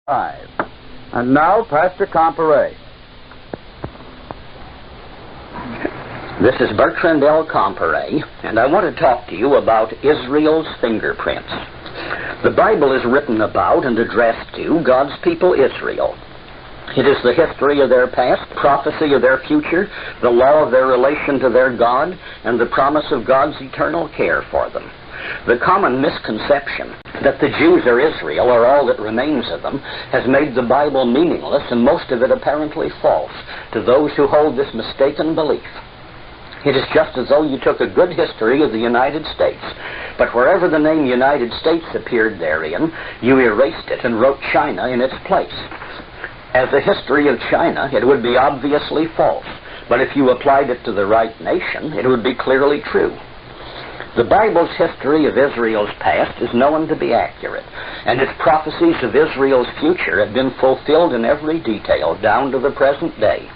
5. And now, Pastor Comparet. This is Bertrand L. Comparet, and I want to talk to you about Israel's fingerprints. The Bible is written about and addressed to God's people Israel. It is the history of their past, prophecy of their future, the law of their relation to their God, and the promise of God's eternal care for them. The common misconception that the Jews are Israel, or all that remains of them, has made the Bible meaningless, and most of it apparently false to those who hold this mistaken belief. It is just as though you took a good history of the United States, but wherever the name United States appeared therein, you erased it and wrote China in its place. As a history of China, it would be obviously false, but if you applied it to the right nation, it would be clearly true. The Bible's history of Israel's past is known to be accurate, and its prophecies of Israel's future have been fulfilled in every detail down to the present day.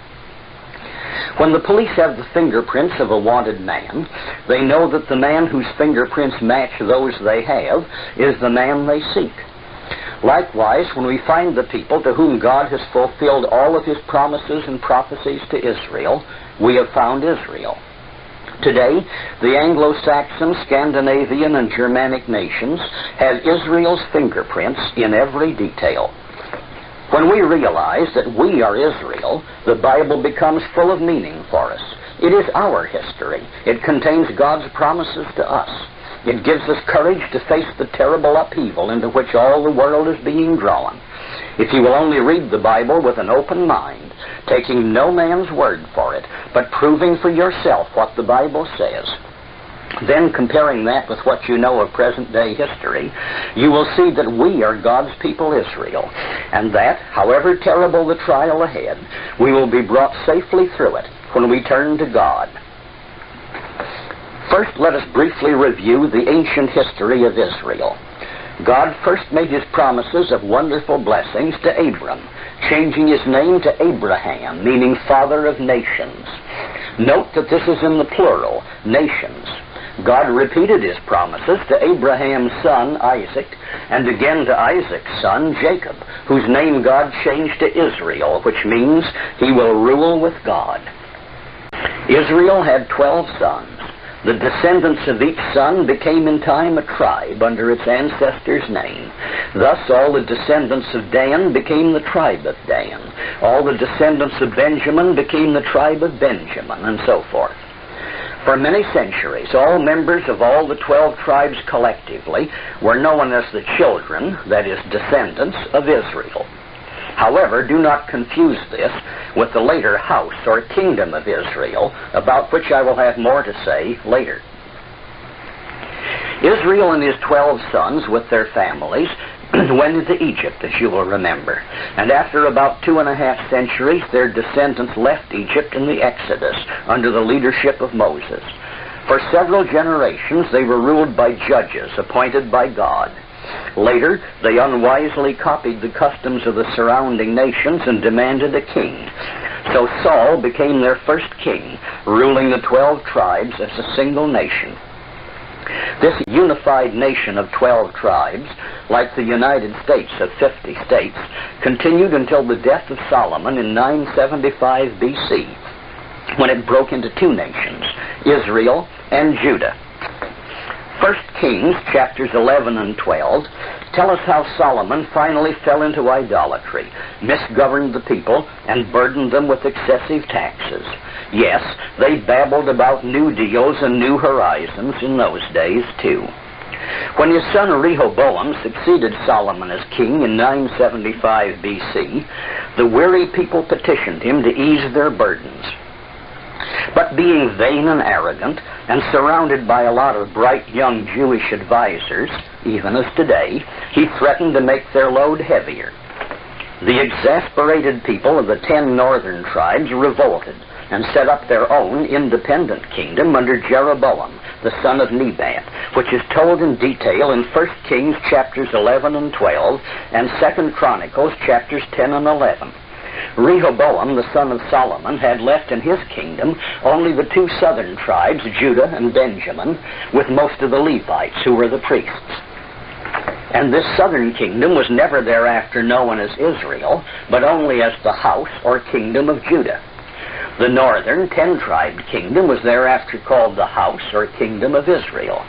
When the police have the fingerprints of a wanted man, they know that the man whose fingerprints match those they have is the man they seek. Likewise, when we find the people to whom God has fulfilled all of his promises and prophecies to Israel, we have found Israel. Today, the Anglo-Saxon, Scandinavian, and Germanic nations have Israel's fingerprints in every detail. When we realize that we are Israel, the Bible becomes full of meaning for us. It is our history. It contains God's promises to us. It gives us courage to face the terrible upheaval into which all the world is being drawn. If you will only read the Bible with an open mind, taking no man's word for it, but proving for yourself what the Bible says, then comparing that with what you know of present-day history, you will see that we are God's people Israel, and that, however terrible the trial ahead, we will be brought safely through it when we turn to God. First, let us briefly review the ancient history of Israel. God first made his promises of wonderful blessings to Abram, changing his name to Abraham, meaning father of nations. Note that this is in the plural, nations. God repeated his promises to Abraham's son, Isaac, and again to Isaac's son, Jacob, whose name God changed to Israel, which means he will rule with God. Israel had 12 sons. The descendants of each son became in time a tribe under its ancestor's name. Thus all the descendants of Dan became the tribe of Dan. All the descendants of Benjamin became the tribe of Benjamin, and so forth. For many centuries, all members of all the 12 tribes collectively were known as the children, that is, descendants, of Israel. However, do not confuse this with the later house or kingdom of Israel, about which I will have more to say later. Israel and his 12 sons with their families went into Egypt, as you will remember. And after about 2.5 centuries, their descendants left Egypt in the Exodus under the leadership of Moses. For several generations, they were ruled by judges appointed by God. Later, they unwisely copied the customs of the surrounding nations and demanded a king. So Saul became their first king, ruling the 12 tribes as a single nation. This unified nation of 12 tribes, like the United States of 50 states, continued until the death of Solomon in 975 BC, when it broke into two nations, Israel and Judah. 1 Kings, chapters 11 and 12, tell us how Solomon finally fell into idolatry, misgoverned the people, and burdened them with excessive taxes. Yes, they babbled about new deals and new horizons in those days, too. When his son Rehoboam succeeded Solomon as king in 975 BC, the weary people petitioned him to ease their burdens. But being vain and arrogant, and surrounded by a lot of bright young Jewish advisors, even as today, he threatened to make their load heavier. The exasperated people of the 10 northern tribes revolted and set up their own independent kingdom under Jeroboam, the son of Nebat, which is told in detail in 1 Kings chapters 11 and 12 and 2 Chronicles chapters 10 and 11. Rehoboam, the son of Solomon, had left in his kingdom only the 2 southern tribes, Judah and Benjamin, with most of the Levites, who were the priests. And this southern kingdom was never thereafter known as Israel, but only as the house or kingdom of Judah. The northern 10-tribed kingdom was thereafter called the house or kingdom of Israel.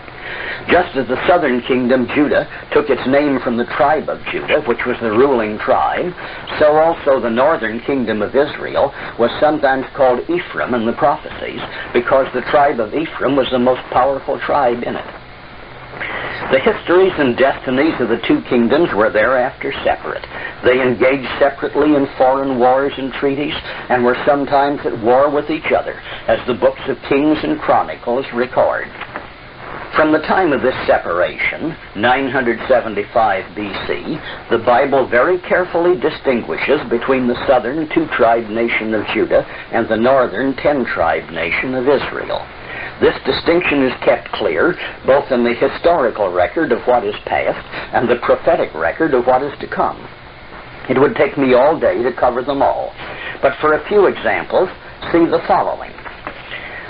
Just as the southern kingdom, Judah, took its name from the tribe of Judah, which was the ruling tribe, so also the northern kingdom of Israel was sometimes called Ephraim in the prophecies, because the tribe of Ephraim was the most powerful tribe in it. The histories and destinies of the two kingdoms were thereafter separate. They engaged separately in foreign wars and treaties, and were sometimes at war with each other, as the books of Kings and Chronicles record. From the time of this separation, 975 B.C., the Bible very carefully distinguishes between the southern 2-tribe nation of Judah and the northern 10-tribe nation of Israel. This distinction is kept clear both in the historical record of what is past and the prophetic record of what is to come. It would take me all day to cover them all, but for a few examples, see the following.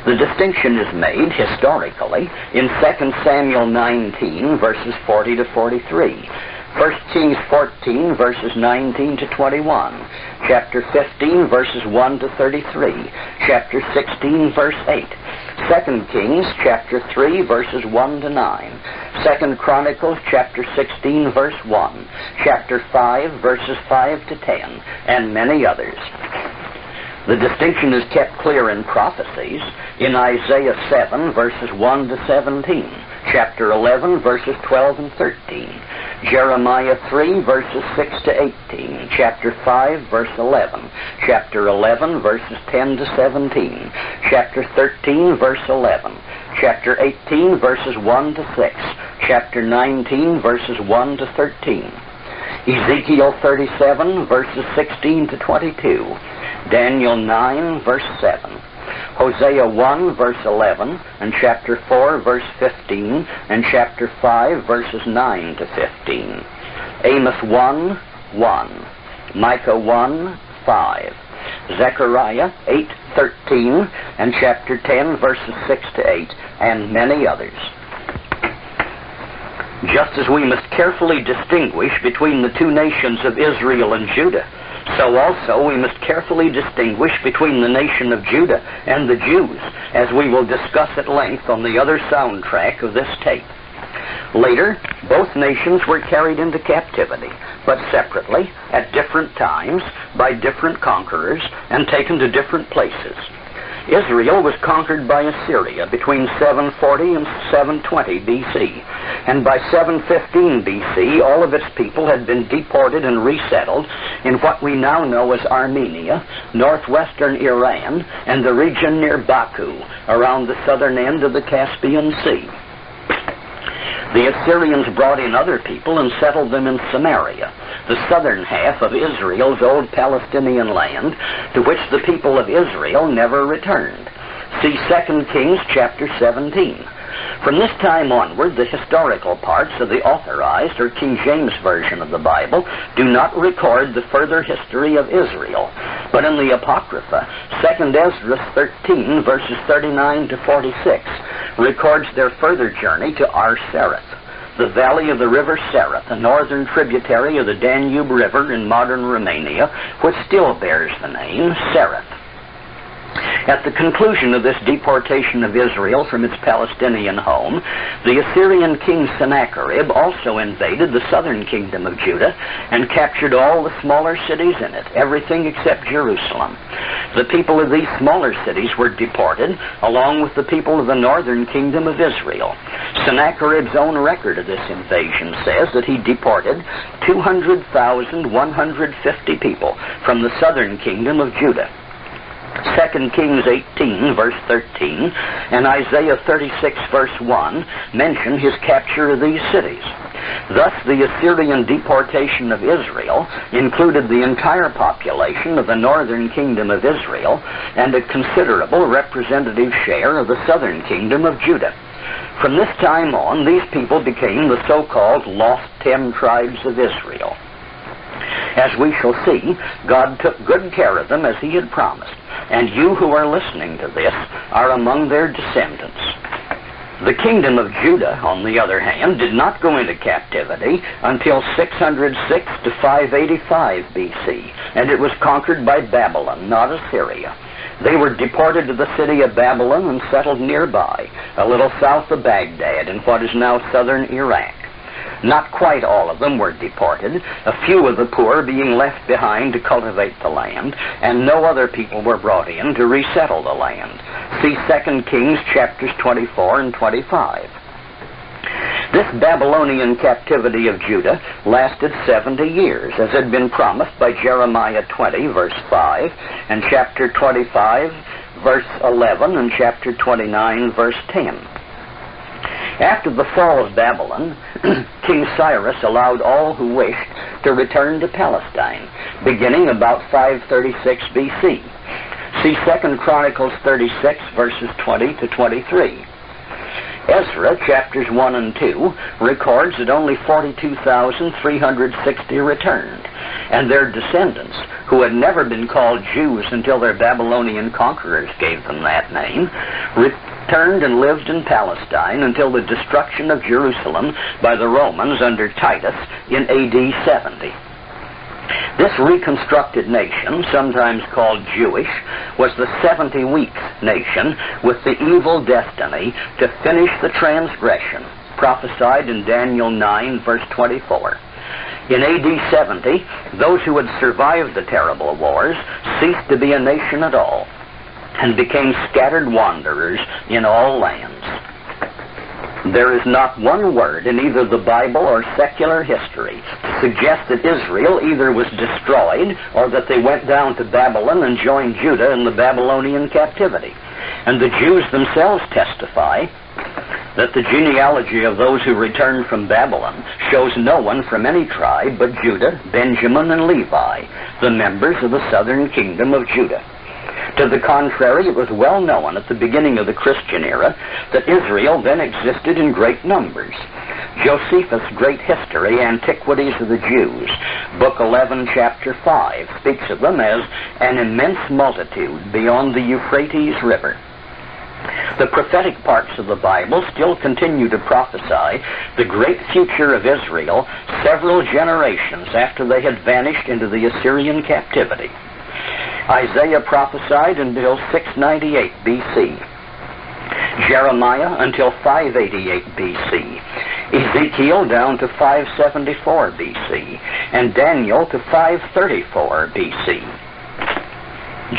The distinction is made, historically, in 2 Samuel 19, verses 40 to 43, 1 Kings 14, verses 19 to 21, chapter 15, verses 1 to 33, chapter 16, verse 8, 2 Kings, chapter 3, verses 1 to 9, 2 Chronicles, chapter 16, verse 1, chapter 5, verses 5 to 10, and many others. The distinction is kept clear in prophecies in Isaiah 7, verses 1 to 17, chapter 11, verses 12 and 13, Jeremiah 3, verses 6 to 18, chapter 5, verse 11, chapter 11, verses 10 to 17, chapter 13, verse 11, chapter 18, verses 1 to 6, chapter 19, verses 1 to 13, Ezekiel 37, verses 16 to 22, Daniel 9, verse 7, Hosea 1, verse 11, and chapter 4, verse 15, and chapter 5, verses 9 to 15, Amos 1, 1, Micah 1, 5, Zechariah 8, 13, and chapter 10, verses 6 to 8, and many others. Just as we must carefully distinguish between the two nations of Israel and Judah, so also we must carefully distinguish between the nation of Judah and the Jews, as we will discuss at length on the other soundtrack of this tape. Later, both nations were carried into captivity, but separately, at different times, by different conquerors, and taken to different places. Israel was conquered by Assyria between 740 and 720 B.C., and by 715 B.C. all of its people had been deported and resettled in what we now know as Armenia, northwestern Iran, and the region near Baku, around the southern end of the Caspian Sea. The Assyrians brought in other people and settled them in Samaria, the southern half of Israel's old Palestinian land, to which the people of Israel never returned. See 2 Kings chapter 17. From this time onward, the historical parts of the Authorized or King James Version of the Bible do not record the further history of Israel, but in the Apocrypha, 2 Ezra 13, verses 39 to 46, records their further journey to Ar-Sereth, the valley of the river Sereth, a northern tributary of the Danube River in modern Romania, which still bears the name Sereth. At the conclusion of this deportation of Israel from its Palestinian home, the Assyrian king Sennacherib also invaded the southern kingdom of Judah and captured all the smaller cities in it, everything except Jerusalem. The people of these smaller cities were deported, along with the people of the northern kingdom of Israel. Sennacherib's own record of this invasion says that he deported 200,150 people from the southern kingdom of Judah. 2 Kings 18, verse 13, and Isaiah 36, verse 1, mention his capture of these cities. Thus, the Assyrian deportation of Israel included the entire population of the northern kingdom of Israel and a considerable representative share of the southern kingdom of Judah. From this time on, these people became the so-called lost 10 tribes of Israel. As we shall see, God took good care of them as he had promised, and you who are listening to this are among their descendants. The kingdom of Judah, on the other hand, did not go into captivity until 606 to 585 BC, and it was conquered by Babylon, not Assyria. They were deported to the city of Babylon and settled nearby, a little south of Baghdad in what is now southern Iraq. Not quite all of them were deported, a few of the poor being left behind to cultivate the land, and no other people were brought in to resettle the land. See 2 Kings chapters 24 and 25. This Babylonian captivity of Judah lasted 70 years, as had been promised by Jeremiah 20, verse 5, and chapter 25, verse 11, and chapter 29, verse 10. After the fall of Babylon, King Cyrus allowed all who wished to return to Palestine, beginning about 536 BC. See 2 Chronicles 36, verses 20 to 23. Ezra, chapters 1 and 2, records that only 42,360 returned, and their descendants, who had never been called Jews until their Babylonian conquerors gave them that name, returned and lived in Palestine until the destruction of Jerusalem by the Romans under Titus in AD 70. This reconstructed nation, sometimes called Jewish, was the 70-week nation with the evil destiny to finish the transgression, prophesied in Daniel 9, verse 24. In AD 70, those who had survived the terrible wars ceased to be a nation at all, and became scattered wanderers in all lands. There is not one word in either the Bible or secular history to suggest that Israel either was destroyed or that they went down to Babylon and joined Judah in the Babylonian captivity. And the Jews themselves testify that the genealogy of those who returned from Babylon shows no one from any tribe but Judah, Benjamin, and Levi, the members of the southern kingdom of Judah. To the contrary, it was well known at the beginning of the Christian era that Israel then existed in great numbers. Josephus' Great History, Antiquities of the Jews, Book 11, Chapter 5, speaks of them as an immense multitude beyond the Euphrates River. The prophetic parts of the Bible still continue to prophesy the great future of Israel several generations after they had vanished into the Assyrian captivity. Isaiah prophesied until 698 BC. Jeremiah until 588 BC. Ezekiel down to 574 BC. And Daniel to 534 BC.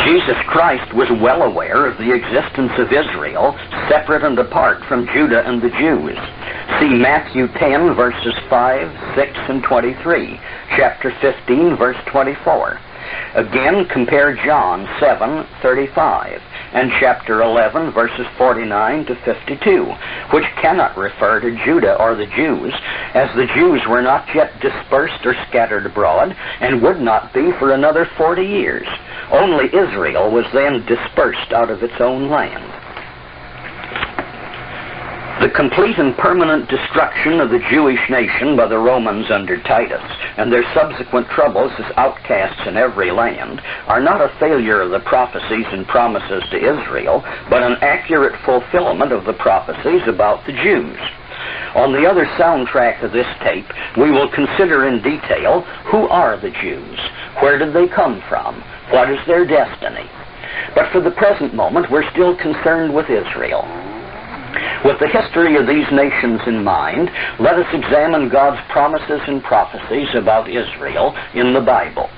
Jesus Christ was well aware of the existence of Israel, separate and apart from Judah and the Jews. See Matthew 10, verses 5, 6, and 23. Chapter 15, verse 24. Again, compare John 7:35 and chapter 11, verses 49 to 52, which cannot refer to Judah or the Jews, as the Jews were not yet dispersed or scattered abroad, and would not be for another 40 years. Only Israel was then dispersed out of its own land. The complete and permanent destruction of the Jewish nation by the Romans under Titus, and their subsequent troubles as outcasts in every land, are not a failure of the prophecies and promises to Israel, but an accurate fulfillment of the prophecies about the Jews. On the other soundtrack of this tape, we will consider in detail who are the Jews, where did they come from, what is their destiny. But for the present moment, we're still concerned with Israel. With the history of these nations in mind, let us examine God's promises and prophecies about Israel in the Bible.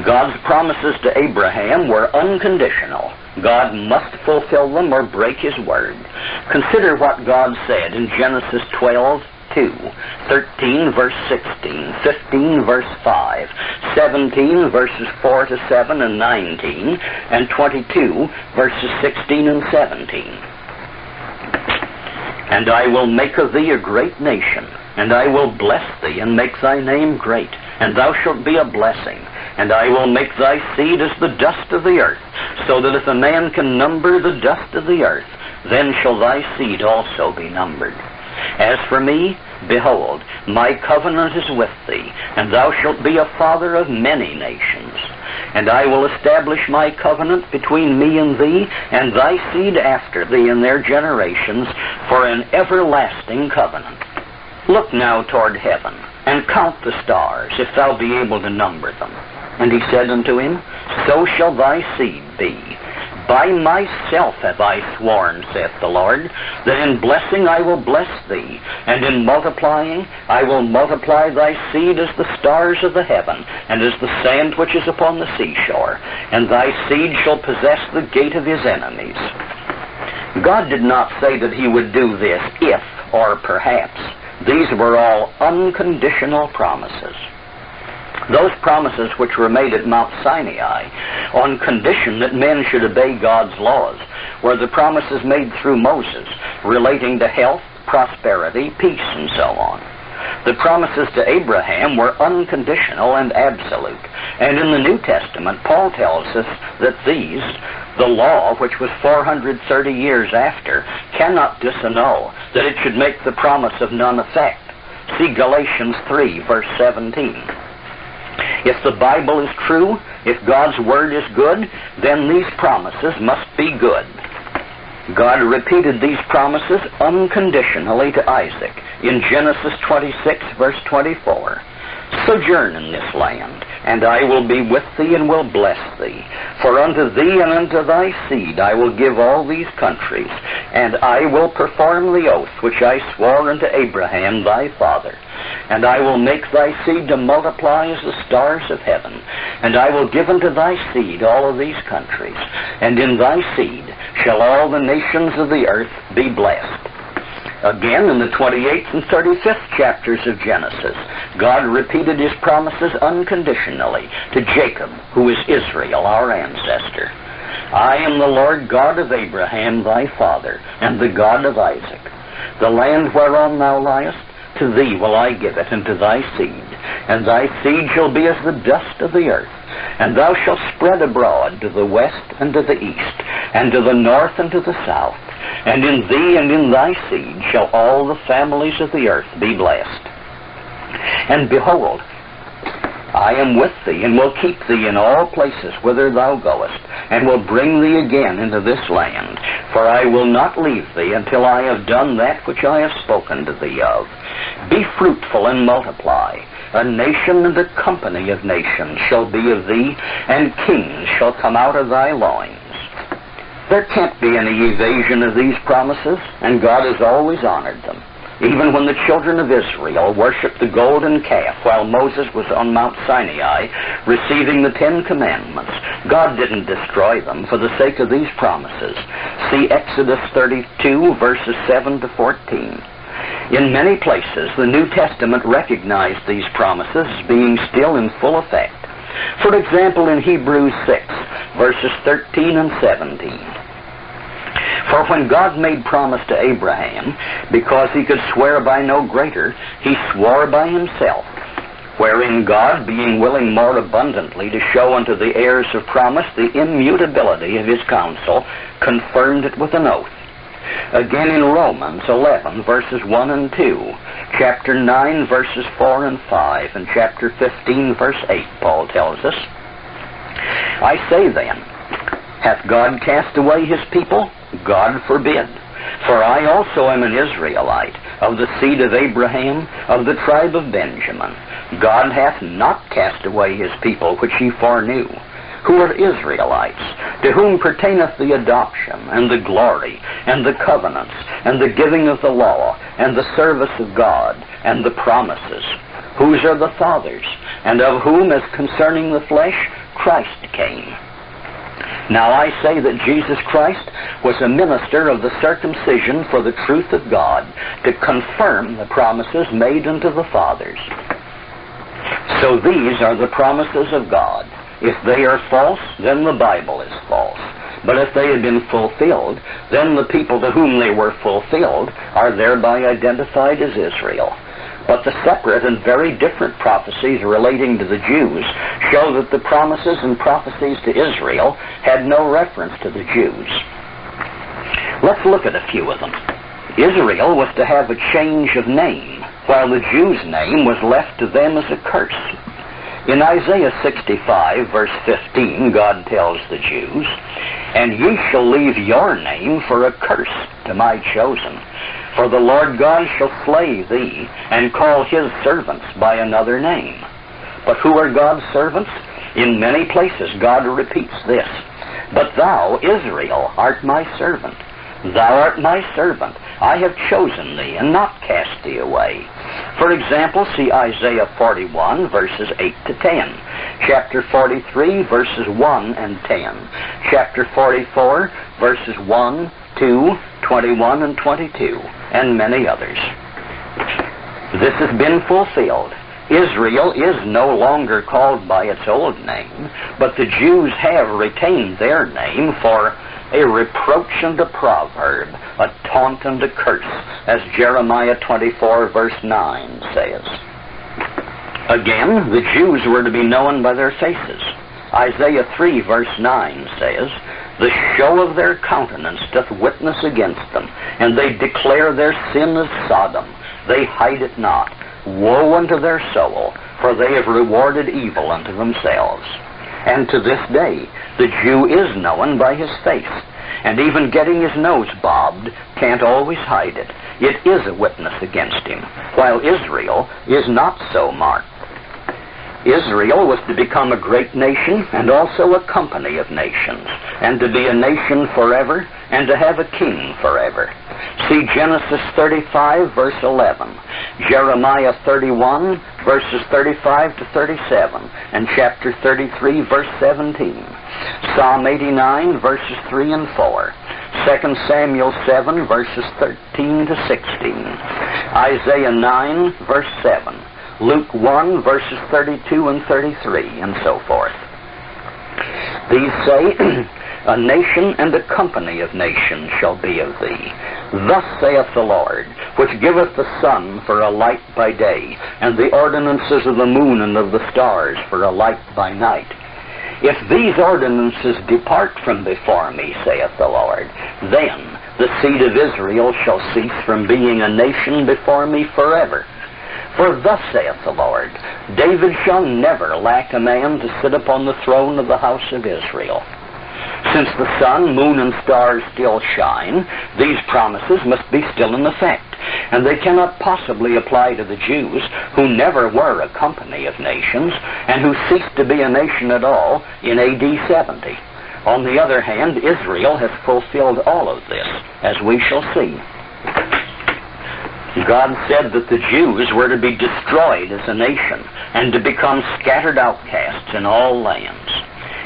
God's promises to Abraham were unconditional. God must fulfill them or break his word. Consider what God said in Genesis 12:2, 13 verse 16, 15 verse 5, 17 verses 4 to 7 and 19, and 22 verses 16 and 17. And I will make of thee a great nation, and I will bless thee, and make thy name great, and thou shalt be a blessing. And I will make thy seed as the dust of the earth, so that if a man can number the dust of the earth, then shall thy seed also be numbered. As for me, behold, my covenant is with thee, and thou shalt be a father of many nations. And I will establish my covenant between me and thee, and thy seed after thee in their generations, for an everlasting covenant. Look now toward heaven, and count the stars, if thou be able to number them. And he said unto him, So shall thy seed be. By myself have I sworn, saith the Lord, that in blessing I will bless thee, and in multiplying I will multiply thy seed as the stars of the heaven, and as the sand which is upon the seashore, and thy seed shall possess the gate of his enemies. God did not say that he would do this if or perhaps. These were all unconditional promises. Those promises which were made at Mount Sinai on condition that men should obey God's laws were the promises made through Moses relating to health, prosperity, peace, and so on. The promises to Abraham were unconditional and absolute. And in the New Testament, Paul tells us that these, the law, which was 430 years after, cannot disannul, that it should make the promise of none effect. See Galatians 3, verse 17. If the Bible is true, if God's Word is good, then these promises must be good. God repeated these promises unconditionally to Isaac in Genesis 26, verse 24. Sojourn in this land, and I will be with thee and will bless thee. For unto thee and unto thy seed I will give all these countries, and I will perform the oath which I swore unto Abraham thy father. And I will make thy seed to multiply as the stars of heaven. And I will give unto thy seed all of these countries. And in thy seed shall all the nations of the earth be blessed. Again, in the 28th and 35th chapters of Genesis, God repeated his promises unconditionally to Jacob, who is Isreal, our ancestor. I am the Lord God of Abraham thy father, and the God of Isaac. The land whereon thou liest, to thee will I give it, and to thy seed. And thy seed shall be as the dust of the earth. And thou shalt spread abroad to the west and to the east, and to the north and to the south. And in thee and in thy seed shall all the families of the earth be blessed. And behold, I am with thee, and will keep thee in all places whither thou goest, and will bring thee again into this land. For I will not leave thee until I have done that which I have spoken to thee of. Be fruitful and multiply. A nation and a company of nations shall be of thee, and kings shall come out of thy loins. There can't be any evasion of these promises, and God has always honored them. Even when the children of Israel worshipped the golden calf while Moses was on Mount Sinai receiving the 10 Commandments, God didn't destroy them for the sake of these promises. See Exodus 32, verses 7 to 14. In many places, the New Testament recognized these promises as being still in full effect. For example, in Hebrews 6, verses 13 and 17. For when God made promise to Abraham, because he could swear by no greater, he swore by himself, wherein God, being willing more abundantly to show unto the heirs of promise the immutability of his counsel, confirmed it with an oath. Again in Romans 11, verses 1 and 2, chapter 9, verses 4 and 5, and chapter 15, verse 8, Paul tells us, I say then, hath God cast away his people? God forbid. For I also am an Israelite, of the seed of Abraham, of the tribe of Benjamin. God hath not cast away his people which he foreknew, who are Israelites, to whom pertaineth the adoption, and the glory, and the covenants, and the giving of the law, and the service of God, and the promises, whose are the fathers, and of whom, as concerning the flesh, Christ came. Now I say that Jesus Christ was a minister of the circumcision for the truth of God, to confirm the promises made unto the fathers. So these are the promises of God. If they are false, then the Bible is false. But if they had been fulfilled, then the people to whom they were fulfilled are thereby identified as Israel. But the separate and very different prophecies relating to the Jews show that the promises and prophecies to Israel had no reference to the Jews. Let's look at a few of them. Israel was to have a change of name, while the Jews' name was left to them as a curse. In Isaiah 65, verse 15, God tells the Jews, "And ye shall leave your name for a curse to my chosen. For the Lord God shall slay thee, and call his servants by another name." But who are God's servants? In many places God repeats this. "But thou, Israel, art my servant. Thou art my servant. I have chosen thee, and not cast thee away." For example, see Isaiah 41, verses 8 to 10. Chapter 43, verses 1 and 10. Chapter 44, verses 1, 2, 21, and 22, and many others. This has been fulfilled. Israel is no longer called by its old name, but the Jews have retained their name for a reproach and a proverb, a taunt and a curse, as Jeremiah 24, verse 9 says. Again, the Jews were to be known by their faces. Isaiah 3, verse 9 says, "The show of their countenance doth witness against them, and they declare their sin as Sodom. They hide it not. Woe unto their soul, for they have rewarded evil unto themselves." And to this day, the Jew is known by his face, and even getting his nose bobbed can't always hide it. It is a witness against him, while Israel is not so marked. Israel was to become a great nation and also a company of nations, and to be a nation forever and to have a king forever. See Genesis 35, verse 11, Jeremiah 31, verses 35 to 37, and chapter 33, verse 17, Psalm 89, verses 3 and 4, 2 Samuel 7, verses 13 to 16, Isaiah 9, verse 7, Luke 1, verses 32 and 33, and so forth. These say, "A nation and a company of nations shall be of thee. Thus saith the Lord, which giveth the sun for a light by day, and the ordinances of the moon and of the stars for a light by night. If these ordinances depart from before me, saith the Lord, then the seed of Israel shall cease from being a nation before me forever. For thus saith the Lord, David shall never lack a man to sit upon the throne of the house of Israel." Since the sun, moon, and stars still shine, these promises must be still in effect, and they cannot possibly apply to the Jews, who never were a company of nations, and who ceased to be a nation at all in AD 70. On the other hand, Israel has fulfilled all of this, as we shall see. God said that the Jews were to be destroyed as a nation, and to become scattered outcasts in all lands.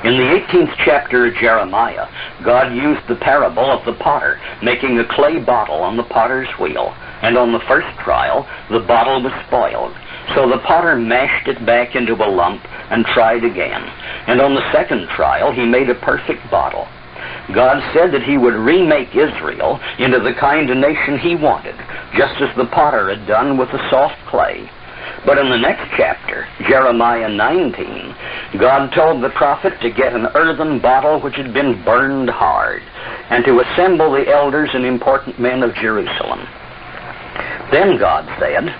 In the 18th chapter of Jeremiah, God used the parable of the potter making a clay bottle on the potter's wheel, and on the first trial, the bottle was spoiled. So the potter mashed it back into a lump and tried again, and on the second trial, he made a perfect bottle. God said that he would remake Israel into the kind of nation he wanted, just as the potter had done with the soft clay. But in the next chapter, Jeremiah 19, God told the prophet to get an earthen bottle which had been burned hard, and to assemble the elders and important men of Jerusalem. Then God said,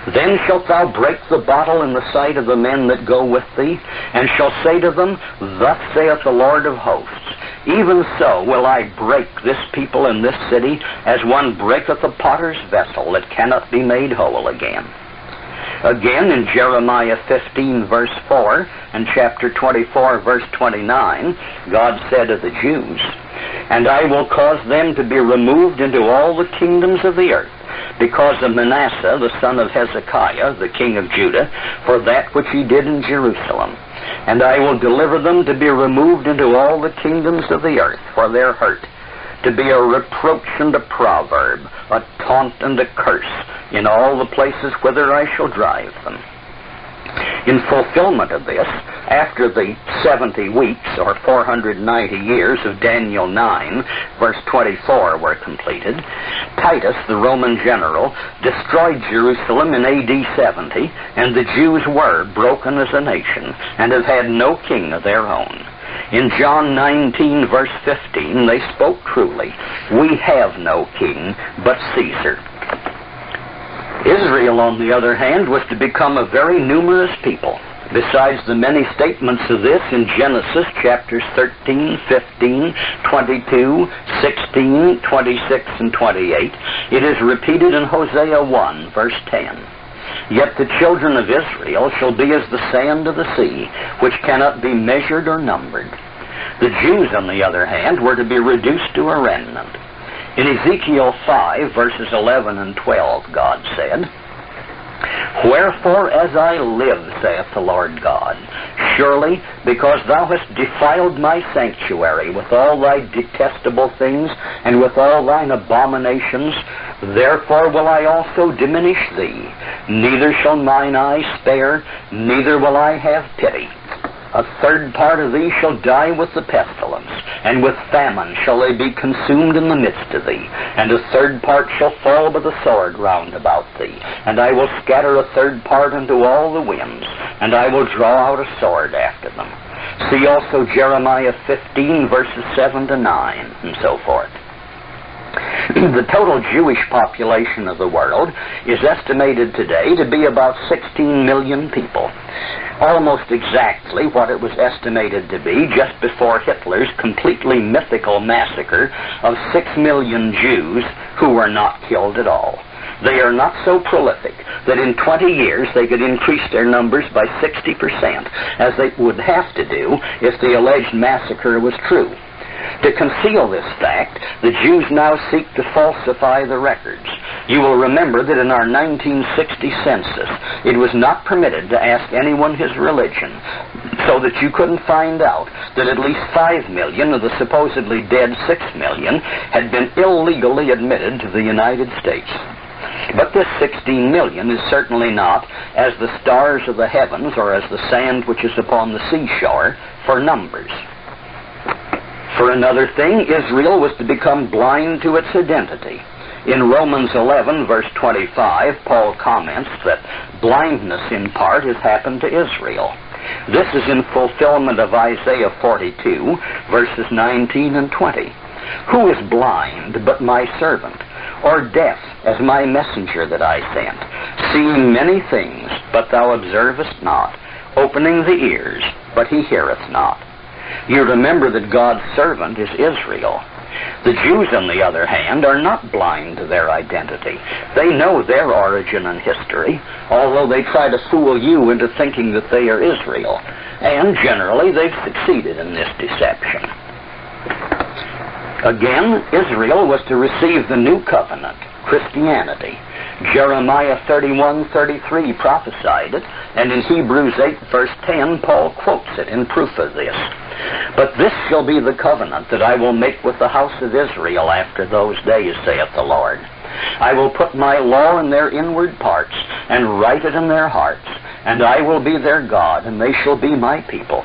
"Then shalt thou break the bottle in the sight of the men that go with thee, and shall say to them, Thus saith the Lord of hosts, even so will I break this people in this city, as one breaketh a potter's vessel that cannot be made whole again." Again, in Jeremiah 15, verse 4, and chapter 24, verse 29, God said of the Jews, "And I will cause them to be removed into all the kingdoms of the earth, because of Manasseh, the son of Hezekiah, the king of Judah, for that which he did in Jerusalem. And I will deliver them to be removed into all the kingdoms of the earth for their hurt, to be a reproach and a proverb, a taunt and a curse, in all the places whither I shall drive them." In fulfillment of this, after the 70 weeks, or 490 years of Daniel 9, verse 24, were completed, Titus, the Roman general, destroyed Jerusalem in AD 70, and the Jews were broken as a nation, and have had no king of their own. In John 19, verse 15, they spoke truly, "We have no king but Caesar." Israel, on the other hand, was to become a very numerous people, besides the many statements of this in Genesis chapters 13, 15, 22, 16, 26, and 28, it is repeated in Hosea 1, verse 10. Yet the children of Israel shall be as the sand of the sea, which cannot be measured or numbered. The Jews, on the other hand, were to be reduced to a remnant. In Ezekiel 5, verses 11 and 12, God said, Wherefore, as I live, saith the Lord God, surely because thou hast defiled my sanctuary with all thy detestable things and with all thine abominations, therefore will I also diminish thee. Neither shall mine eye spare, neither will I have pity. A third part of thee shall die with the pestilence, and with famine shall they be consumed in the midst of thee, and a third part shall fall by the sword round about thee, and I will scatter a third part into all the winds, and I will draw out a sword after them. See also Jeremiah 15, verses 7 to 9, and so forth. The total Jewish population of the world is estimated today to be about 16 million people. Almost exactly what it was estimated to be just before Hitler's completely mythical massacre of 6 million Jews who were not killed at all. They are not so prolific that in 20 years they could increase their numbers by 60%, as they would have to do if the alleged massacre was true. To conceal this fact, the Jews now seek to falsify the records. You will remember that in our 1960 census, it was not permitted to ask anyone his religion, so that you couldn't find out that at least 5 million of the supposedly dead 6 million had been illegally admitted to the United States. But this 16 million is certainly not as the stars of the heavens or as the sand which is upon the seashore for numbers. For another thing, Israel was to become blind to its identity. In Romans 11, verse 25, Paul comments that blindness in part has happened to Israel. This is in fulfillment of Isaiah 42, verses 19 and 20. Who is blind but my servant, or deaf as my messenger that I sent, seeing many things, but thou observest not, opening the ears, but he heareth not. You remember that God's servant is Israel. The Jews, on the other hand, are not blind to their identity. They know their origin and history, although they try to fool you into thinking that they are Israel. And generally, they've succeeded in this deception. Again, Israel was to receive the new covenant, Christianity. Jeremiah 31:33 prophesied it, and in Hebrews 8, verse 10, Paul quotes it in proof of this. But this shall be the covenant that I will make with the house of Israel after those days, saith the Lord. I will put my law in their inward parts, and write it in their hearts, and I will be their God, and they shall be my people.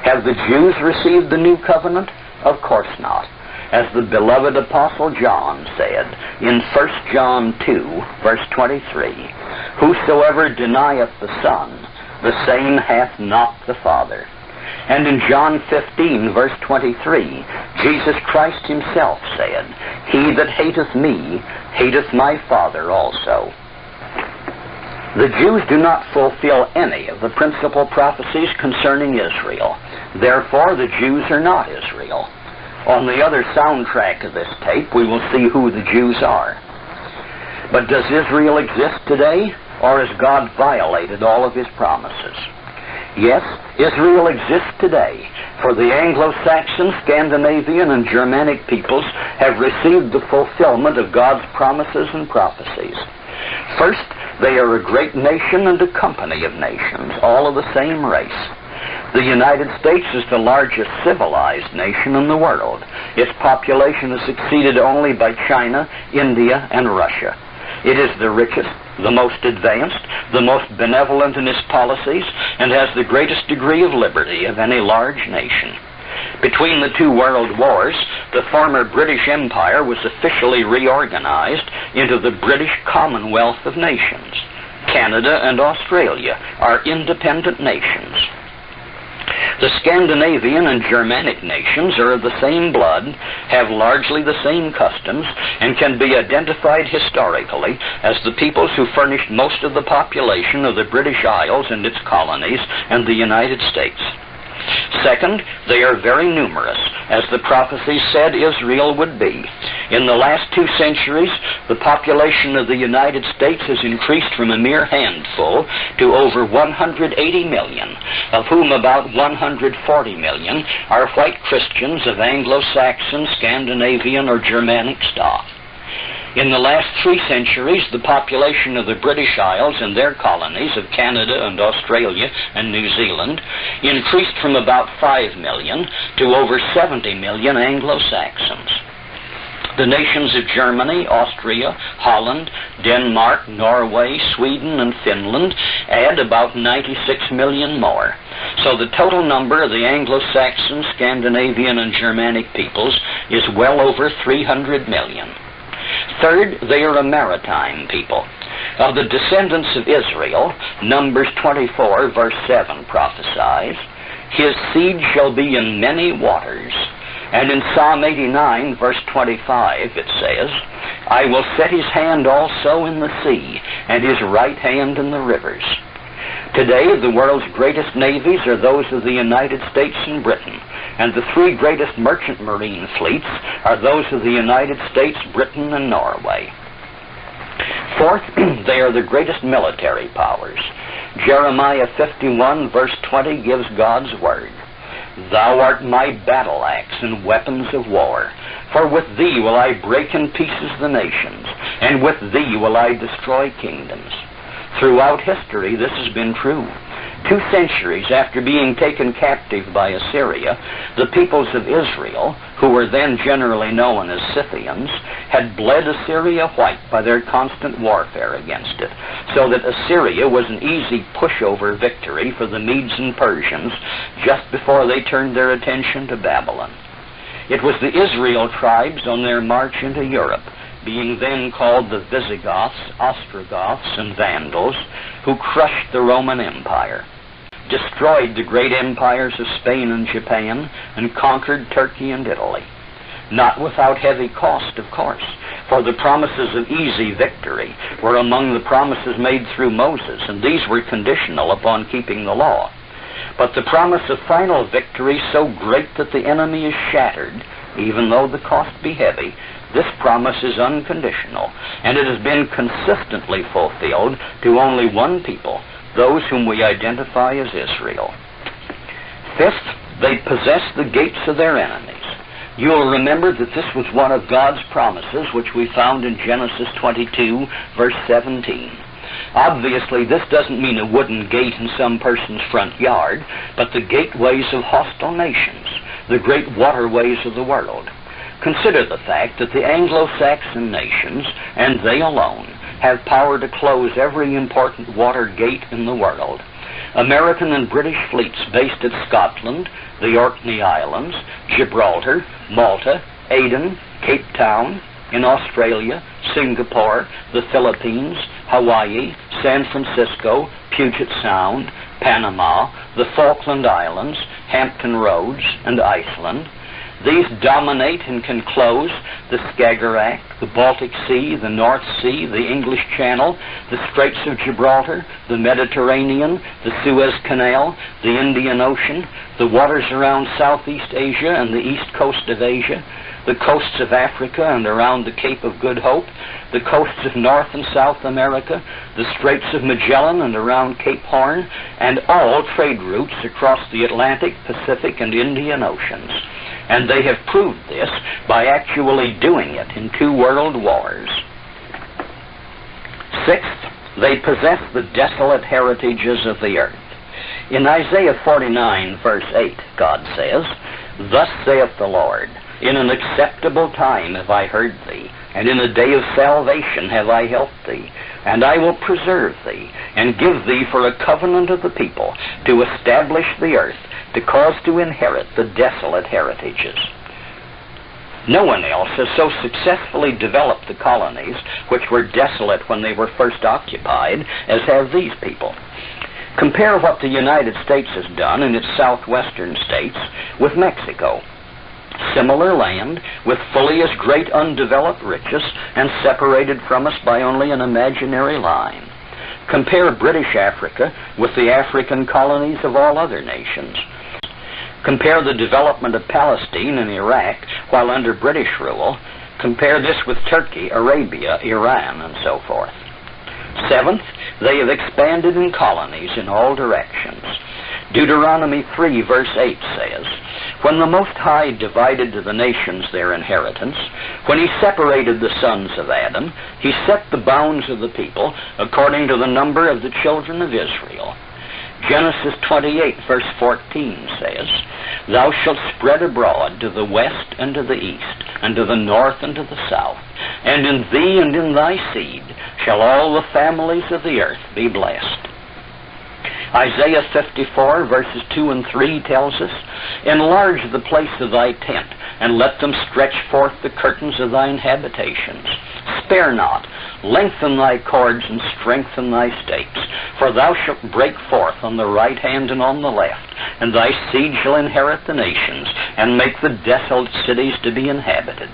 Have the Jews received the new covenant? Of course not. As the beloved Apostle John said in 1 John 2, verse 23, Whosoever denieth the Son, the same hath not the Father. And in John 15, verse 23, Jesus Christ himself said, He that hateth me, hateth my Father also. The Jews do not fulfill any of the principal prophecies concerning Israel. Therefore, the Jews are not Israel. On the other soundtrack of this tape, we will see who the Jews are. But does Israel exist today, or has God violated all of his promises? Yes, Israel exists today, for the Anglo-Saxon, Scandinavian, and Germanic peoples have received the fulfillment of God's promises and prophecies. First, they are a great nation and a company of nations, all of the same race. The United States is the largest civilized nation in the world. Its population is exceeded only by China, India, and Russia. It is the richest, the most advanced, the most benevolent in its policies, and has the greatest degree of liberty of any large nation. Between the two world wars, the former British Empire was officially reorganized into the British Commonwealth of Nations. Canada and Australia are independent nations. The The Scandinavian and Germanic nations are of the same blood, have largely the same customs, and can be identified historically as the peoples who furnished most of the population of the British Isles and its colonies and the United States. Second, they are very numerous, as the prophecies said Israel would be. In the last 2 centuries, the population of the United States has increased from a mere handful to over 180 million, of whom about 140 million are white Christians of Anglo-Saxon, Scandinavian, or Germanic stock. In the last 3 centuries, the population of the British Isles and their colonies of Canada and Australia and New Zealand increased from about 5 million to over 70 million Anglo-Saxons. The nations of Germany, Austria, Holland, Denmark, Norway, Sweden, and Finland add about 96 million more. So the total number of the Anglo-Saxon, Scandinavian, and Germanic peoples is well over 300 million. Third, they are a maritime people. Of the descendants of Israel, Numbers 24, verse 7 prophesies, "His seed shall be in many waters." And in Psalm 89, verse 25, it says, "I will set his hand also in the sea, and his right hand in the rivers." Today, the world's greatest navies are those of the United States and Britain, and the 3 greatest merchant marine fleets are those of the United States, Britain, and Norway. Fourth, they are the greatest military powers. Jeremiah 51, verse 20 gives God's word. "Thou art my battle axe and weapons of war. For with thee will I break in pieces the nations, and with thee will I destroy kingdoms." Throughout history, this has been true. 2 centuries after being taken captive by Assyria, the peoples of Israel, who were then generally known as Scythians, had bled Assyria white by their constant warfare against it, so that Assyria was an easy pushover victory for the Medes and Persians just before they turned their attention to Babylon. It was the Israel tribes on their march into Europe, being then called the Visigoths, Ostrogoths, and Vandals, who crushed the Roman Empire, destroyed the great empires of Spain and Japan, and conquered Turkey and Italy. Not without heavy cost, of course, for the promises of easy victory were among the promises made through Moses, and these were conditional upon keeping the law. But the promise of final victory so great that the enemy is shattered, even though the cost be heavy, this promise is unconditional, and it has been consistently fulfilled to only one people, those whom we identify as Israel. Fifth, they possess the gates of their enemies. You'll remember that this was one of God's promises, which we found in Genesis 22, verse 17. Obviously, this doesn't mean a wooden gate in some person's front yard, but the gateways of hostile nations, the great waterways of the world. Consider the fact that the Anglo-Saxon nations, and they alone, have power to close every important water gate in the world. American and British fleets based at Scotland, the Orkney Islands, Gibraltar, Malta, Aden, Cape Town, in Australia, Singapore, the Philippines, Hawaii, San Francisco, Puget Sound, Panama, the Falkland Islands, Hampton Roads, and Iceland. These dominate and can close the Skagerrak, the Baltic Sea, the North Sea, the English Channel, the Straits of Gibraltar, the Mediterranean, the Suez Canal, the Indian Ocean, the waters around Southeast Asia and the east coast of Asia, the coasts of Africa and around the Cape of Good Hope, the coasts of North and South America, the Straits of Magellan and around Cape Horn, and all trade routes across the Atlantic, Pacific, and Indian Oceans. And they have proved this by actually doing it in 2 world wars. Sixth, they possess the desolate heritages of the earth. In Isaiah 49, verse 8, God says, "Thus saith the Lord, in an acceptable time have I heard thee, and in a day of salvation have I helped thee. And I will preserve thee, and give thee for a covenant of the people, to establish the earth, to cause to inherit the desolate heritages." No one else has so successfully developed the colonies, which were desolate when they were first occupied, as have these people. Compare what the United States has done in its southwestern states with Mexico. Similar land, with fully as great undeveloped riches, and separated from us by only an imaginary line. Compare British Africa with the African colonies of all other nations. Compare the development of Palestine and Iraq while under British rule. Compare this with Turkey, Arabia, Iran, and so forth. Seventh, they have expanded in colonies in all directions. Deuteronomy 3 verse 8 says, "When the Most High divided to the nations their inheritance, when he separated the sons of Adam, he set the bounds of the people according to the number of the children of Israel." Genesis 28 verse 14 says, "Thou shalt spread abroad to the west and to the east, and to the north and to the south, and in thee and in thy seed shall all the families of the earth be blessed." Isaiah 54 verses 2 and 3 tells us, "Enlarge the place of thy tent, and let them stretch forth the curtains of thine habitations. Spare not, lengthen thy cords and strengthen thy stakes, for thou shalt break forth on the right hand and on the left, and thy seed shall inherit the nations, and make the desolate cities to be inhabited."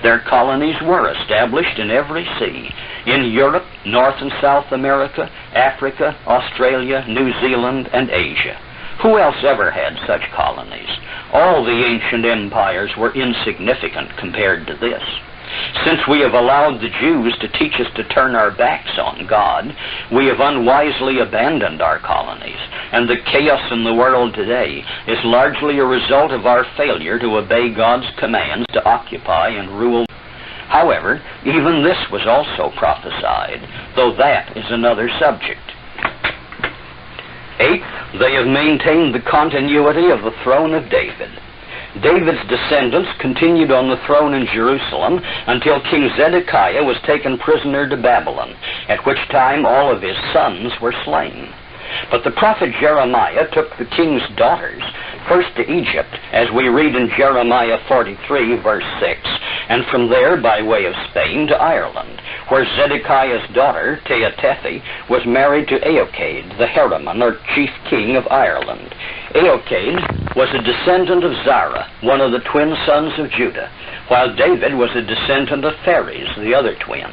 Their colonies were established in every sea, in Europe, North and South America, Africa, Australia, New Zealand, and Asia. Who else ever had such colonies? All the ancient empires were insignificant compared to this. Since we have allowed the Jews to teach us to turn our backs on God, we have unwisely abandoned our colonies, and the chaos in the world today is largely a result of our failure to obey God's commands to occupy and rule. However, even this was also prophesied, though that is another subject. Eighth, they have maintained the continuity of the throne of David. David's descendants continued on the throne in Jerusalem until King Zedekiah was taken prisoner to Babylon, at which time all of his sons were slain. But the prophet Jeremiah took the king's daughters first to Egypt, as we read in Jeremiah 43, verse 6, and from there by way of Spain to Ireland, where Zedekiah's daughter, Tehatethi, was married to Eochaid, the Heremon, or chief king of Ireland. Eochaid was a descendant of Zara, one of the twin sons of Judah, while David was a descendant of Phares, the other twin.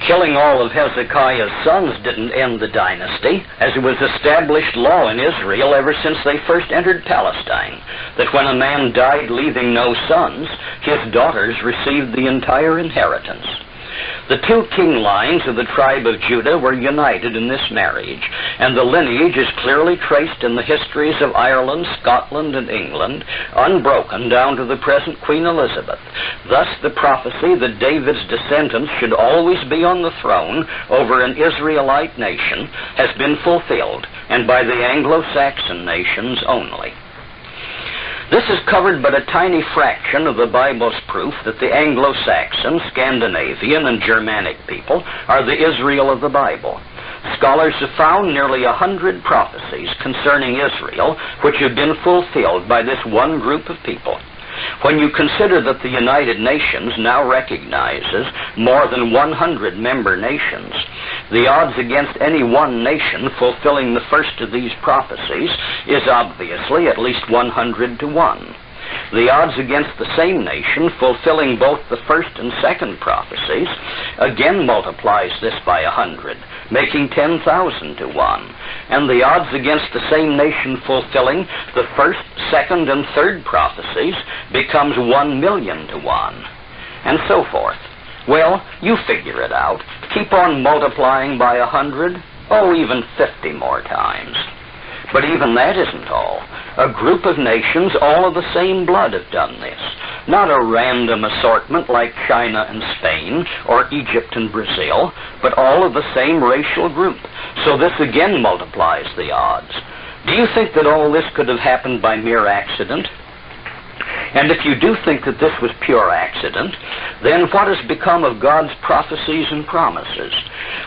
Killing all of Hezekiah's sons didn't end the dynasty, as it was established law in Israel ever since they first entered Palestine, that when a man died leaving no sons, his daughters received the entire inheritance. The two king lines of the tribe of Judah were united in this marriage, and the lineage is clearly traced in the histories of Ireland, Scotland, and England, unbroken down to the present Queen Elizabeth. Thus the prophecy that David's descendants should always be on the throne over an Israelite nation has been fulfilled, and by the Anglo-Saxon nations only. This is covered but a tiny fraction of the Bible's proof that the Anglo-Saxon, Scandinavian, and Germanic people are the Israel of the Bible. Scholars have found nearly 100 prophecies concerning Israel which have been fulfilled by this one group of people. When you consider that the United Nations now recognizes more than 100 member nations, the odds against any one nation fulfilling the first of these prophecies is obviously at least 100 to 1. The odds against the same nation fulfilling both the first and second prophecies again multiplies this by 100, making 10,000 to 1. And the odds against the same nation fulfilling the first, second, and third prophecies becomes 1,000,000 to 1. And so forth. Well, you figure it out. Keep on multiplying by 100, even 50 more times. But even that isn't all. A group of nations, all of the same blood, have done this. Not a random assortment like China and Spain, or Egypt and Brazil, but all of the same racial group. So this again multiplies the odds. Do you think that all this could have happened by mere accident? And if you do think that this was pure accident, then what has become of God's prophecies and promises?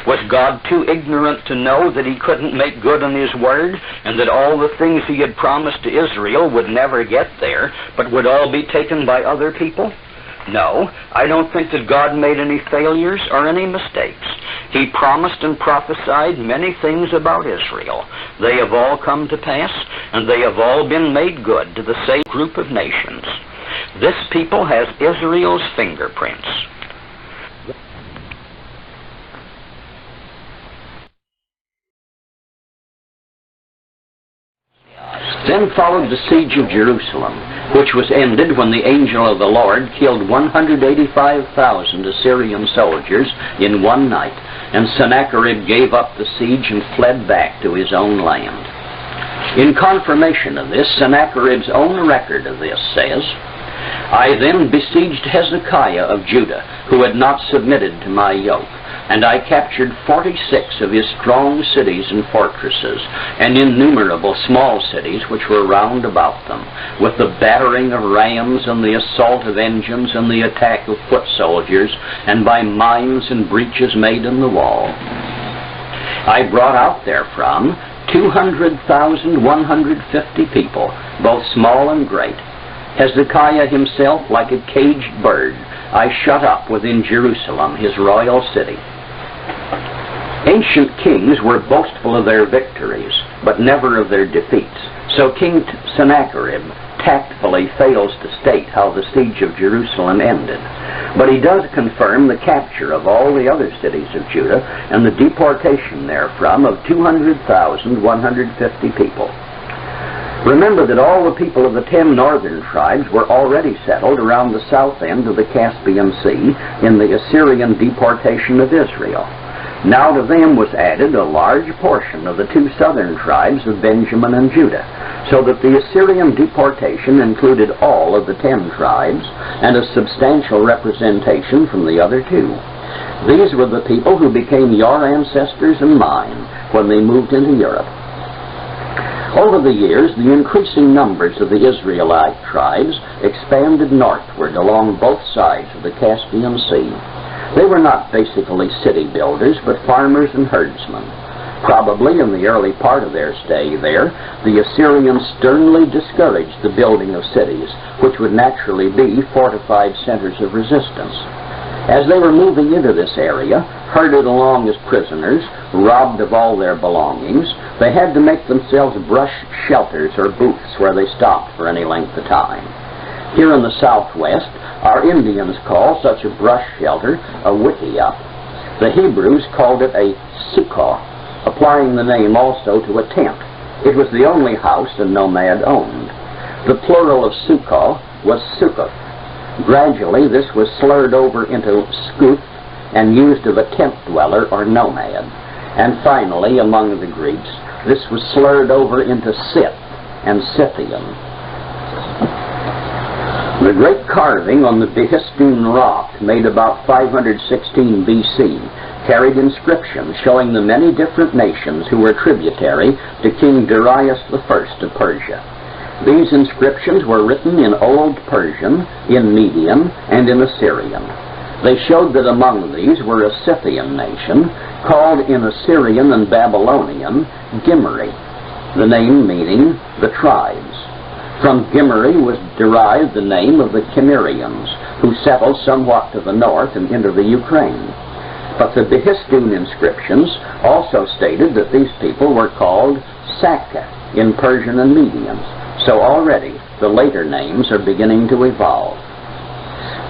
Was God too ignorant to know that he couldn't make good on his word, and that all the things he had promised to Israel would never get there, but would all be taken by other people? No, I don't think that God made any failures or any mistakes. He promised and prophesied many things about Israel. They have all come to pass, and they have all been made good to the same group of nations. This people has Israel's fingerprints. Then followed the siege of Jerusalem, which was ended when the angel of the Lord killed 185,000 Assyrian soldiers in one night, and Sennacherib gave up the siege and fled back to his own land. In confirmation of this, Sennacherib's own record of this says, I then besieged Hezekiah of Judah, who had not submitted to my yoke, and I captured 46 of his strong cities and fortresses, and innumerable small cities which were round about them, with the battering of rams and the assault of engines and the attack of foot soldiers, and by mines and breaches made in the wall. I brought out therefrom 200,150 people, both small and great. Hezekiah himself, like a caged bird, I shut up within Jerusalem, his royal city. Ancient kings were boastful of their victories, but never of their defeats. So King Sennacherib tactfully fails to state how the siege of Jerusalem ended. But he does confirm the capture of all the other cities of Judah and the deportation therefrom of 200,150 people. Remember that all the people of the 10 northern tribes were already settled around the south end of the Caspian Sea in the Assyrian deportation of Israel. Now to them was added a large portion of the 2 southern tribes of Benjamin and Judah, so that the Assyrian deportation included all of the 10 tribes and a substantial representation from the other 2. These were the people who became your ancestors and mine when they moved into Europe. Over the years, the increasing numbers of the Israelite tribes expanded northward along both sides of the Caspian Sea. They were not basically city builders, but farmers and herdsmen. Probably in the early part of their stay there, the Assyrians sternly discouraged the building of cities, which would naturally be fortified centers of resistance. As they were moving into this area, herded along as prisoners, robbed of all their belongings, they had to make themselves brush shelters or booths where they stopped for any length of time. Here in the southwest, our Indians call such a brush shelter a wickiup. The Hebrews called it a sukkah, applying the name also to a tent. It was the only house a nomad owned. The plural of sukkah was sukkoth. Gradually, this was slurred over into skuth and used of a tent dweller or nomad. And finally, among the Greeks, this was slurred over into Scyth and Scythian. The great carving on the Behistun rock, made about 516 B.C., carried inscriptions showing the many different nations who were tributary to King Darius I of Persia. These inscriptions were written in Old Persian, in Median, and in Assyrian. They showed that among these were a Scythian nation, called in Assyrian and Babylonian Gimri, the name meaning the tribes. From Gimri was derived the name of the Cimmerians, who settled somewhat to the north and into the Ukraine. But the Behistun inscriptions also stated that these people were called Sakka in Persian and Median. So already the later names are beginning to evolve.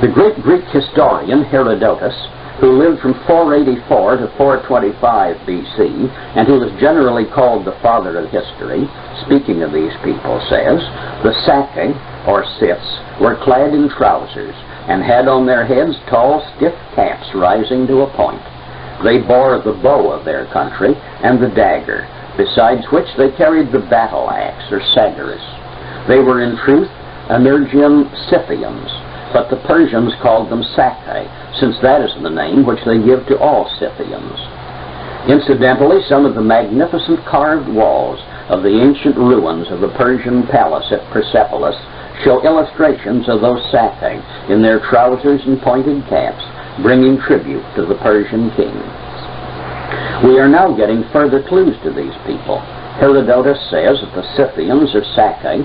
The great Greek historian Herodotus, who lived from 484 to 425 BC, and who is generally called the father of history, speaking of these people, says, the Sakkai, or Scyths, were clad in trousers, and had on their heads tall, stiff caps rising to a point. They bore the bow of their country and the dagger, besides which they carried the battle axe, or sagirus. They were in truth Energian Scythians, but the Persians called them Sakkai, since that is the name which they give to all Scythians. Incidentally, some of the magnificent carved walls of the ancient ruins of the Persian palace at Persepolis show illustrations of those Sakkai in their trousers and pointed caps, bringing tribute to the Persian king. We are now getting further clues to these people. Herodotus says that the Scythians, or Sakkai,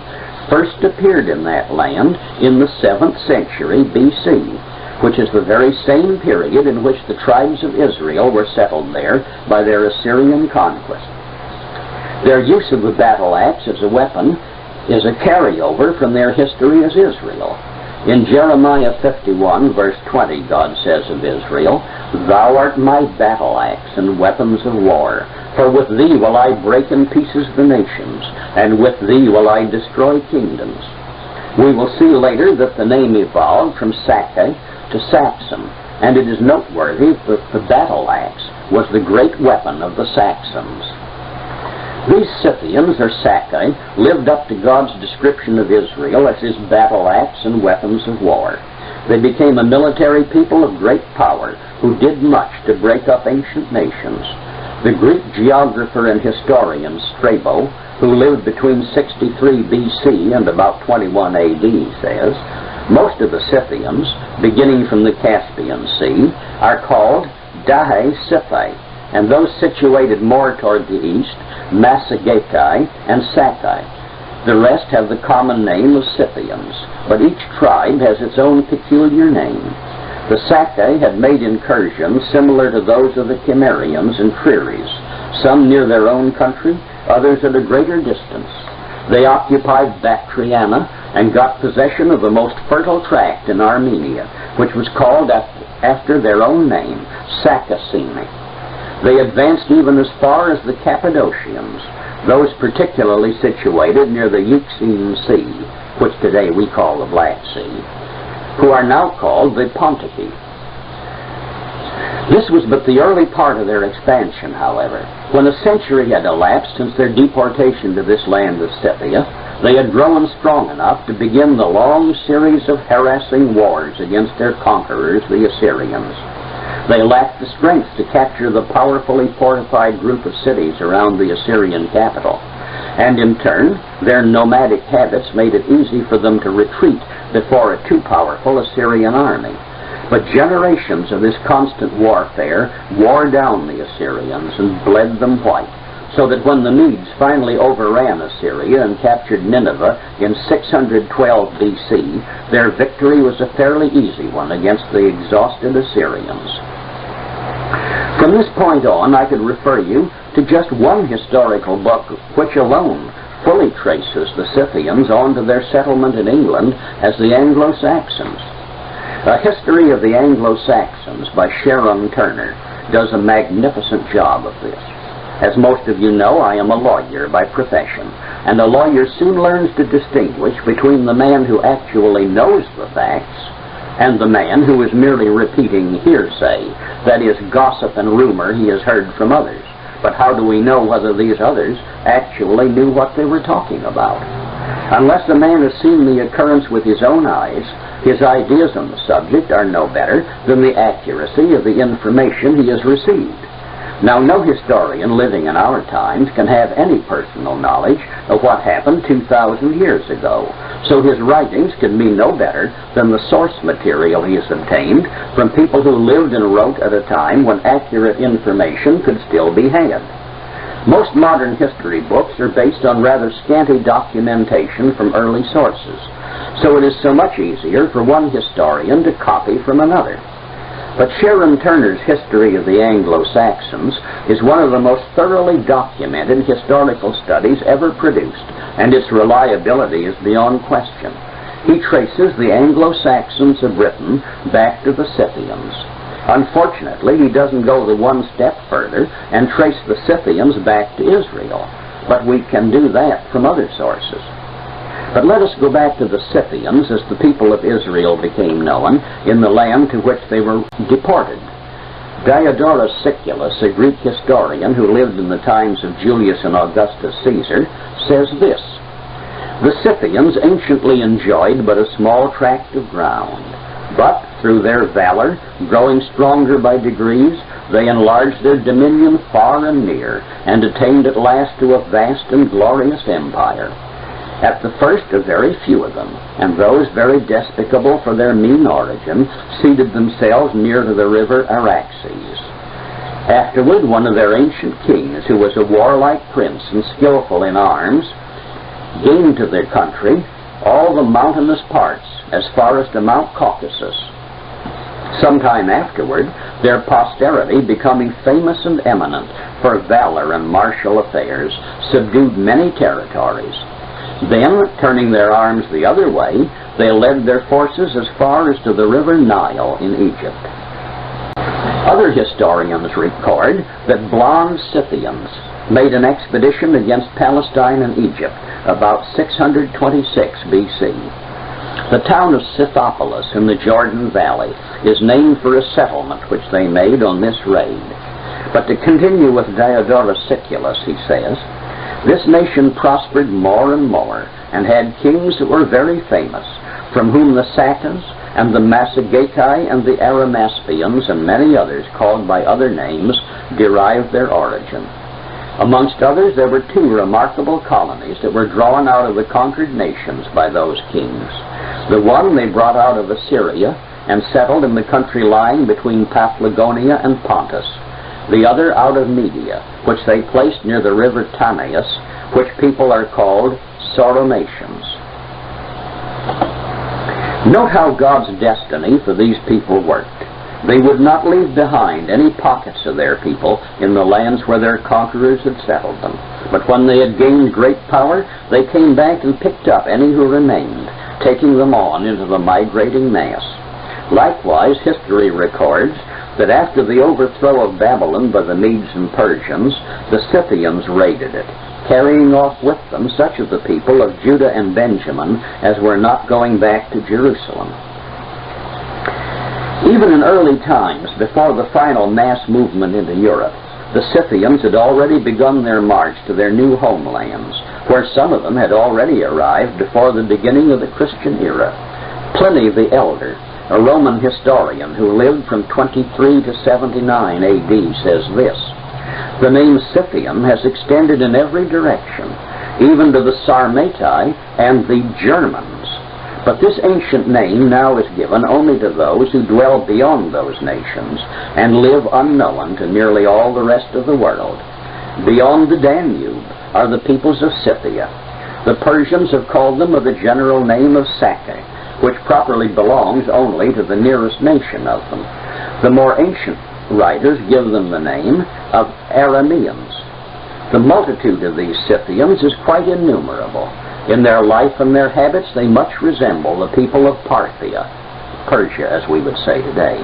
first appeared in that land in the 7th century B.C. which is the very same period in which the tribes of Israel were settled there by their Assyrian conquest. Their use of the battle axe as a weapon is a carryover from their history as Israel. In Jeremiah 51, verse 20, God says of Israel, "Thou art my battle axe and weapons of war, for with thee will I break in pieces the nations, and with thee will I destroy kingdoms." We will see later that the name evolved from Sake to Saxon, and it is noteworthy that the battle axe was the great weapon of the Saxons. These Scythians, or Sake, lived up to God's description of Israel as his battle axe and weapons of war. They became a military people of great power who did much to break up ancient nations. The Greek geographer and historian Strabo, who lived between 63 BC and about 21 AD, says, most of the Scythians, beginning from the Caspian Sea, are called Dahe Scythae, and those situated more toward the east, Massagetae and Sakai. The rest have the common name of Scythians, but each tribe has its own peculiar name. The Sakai had made incursions similar to those of the Cimmerians and Triris, some near their own country, others at a greater distance. They occupied Bactriana and got possession of the most fertile tract in Armenia, which was called after their own name, Sakacene. They advanced even as far as the Cappadocians, those particularly situated near the Euxine Sea, which today we call the Black Sea, who are now called the Pontici. This was but the early part of their expansion, however. When a century had elapsed since their deportation to this land of Scythia, they had grown strong enough to begin the long series of harassing wars against their conquerors, the Assyrians. They lacked the strength to capture the powerfully fortified group of cities around the Assyrian capital, and in turn, their nomadic habits made it easy for them to retreat before a too powerful Assyrian army. But generations of this constant warfare wore down the Assyrians and bled them white, so that when the Medes finally overran Assyria and captured Nineveh in 612 BC, their victory was a fairly easy one against the exhausted Assyrians. From this point on, I could refer you to just one historical book which alone fully traces the Scythians on to their settlement in England as the Anglo-Saxons. A History of the Anglo-Saxons by Sharon Turner does a magnificent job of this. As most of you know, I am a lawyer by profession, and a lawyer soon learns to distinguish between the man who actually knows the facts and the man who is merely repeating hearsay, that is, gossip and rumor he has heard from others. But how do we know whether these others actually knew what they were talking about? Unless a man has seen the occurrence with his own eyes, his ideas on the subject are no better than the accuracy of the information he has received. Now, no historian living in our times can have any personal knowledge of what happened 2,000 years ago, so his writings can be no better than the source material he has obtained from people who lived and wrote at a time when accurate information could still be had. Most modern history books are based on rather scanty documentation from early sources, so it is so much easier for one historian to copy from another. But Sharon Turner's History of the Anglo-Saxons is one of the most thoroughly documented historical studies ever produced, and its reliability is beyond question. He traces the Anglo-Saxons of Britain back to the Scythians. Unfortunately, he doesn't go the one step further and trace the Scythians back to Israel, but we can do that from other sources. But let us go back to the Scythians as the people of Israel became known in the land to which they were deported. Diodorus Siculus, a Greek historian who lived in the times of Julius and Augustus Caesar, says this: "The Scythians anciently enjoyed but a small tract of ground, but through their valor, growing stronger by degrees, they enlarged their dominion far and near, and attained at last to a vast and glorious empire. At the first a very few of them, and those very despicable for their mean origin, seated themselves near to the river Araxes. Afterward one of their ancient kings, who was a warlike prince and skillful in arms, gained to their country all the mountainous parts as far as to Mount Caucasus. Sometime afterward, their posterity, becoming famous and eminent for valor and martial affairs, subdued many territories. Then, turning their arms the other way, they led their forces as far as to the river Nile in Egypt. Other historians record that blond Scythians made an expedition against Palestine and Egypt about 626 B.C. The town of Scythopolis in the Jordan Valley is named for a settlement which they made on this raid. But to continue with Diodorus Siculus, he says, this nation prospered more and more, and had kings that were very famous, from whom the Sakas and the Massagetae and the Arimaspians and many others called by other names derived their origin. Amongst others, there were two remarkable colonies that were drawn out of the conquered nations by those kings. The one they brought out of Assyria and settled in the country lying between Paphlagonia and Pontus. The other out of Media, which they placed near the river Tanais, which people are called Sauromations. Note how God's destiny for these people worked. They would not leave behind any pockets of their people in the lands where their conquerors had settled them. But when they had gained great power, they came back and picked up any who remained, taking them on into the migrating mass. Likewise, history records that after the overthrow of Babylon by the Medes and Persians, the Scythians raided it, carrying off with them such of the people of Judah and Benjamin as were not going back to Jerusalem. Even in early times, before the final mass movement into Europe, the Scythians had already begun their march to their new homelands, where some of them had already arrived before the beginning of the Christian era. Pliny the Elder, a Roman historian who lived from 23 to 79 A.D., says this, the name Scythian has extended in every direction, even to the Sarmatai and the Germans. But this ancient name now is given only to those who dwell beyond those nations and live unknown to nearly all the rest of the world. Beyond the Danube are the peoples of Scythia. The Persians have called them by the general name of Saka, which properly belongs only to the nearest nation of them. The more ancient writers give them the name of Arameans. The multitude of these Scythians is quite innumerable. In their life and their habits, they much resemble the people of Parthia, Persia, as we would say today.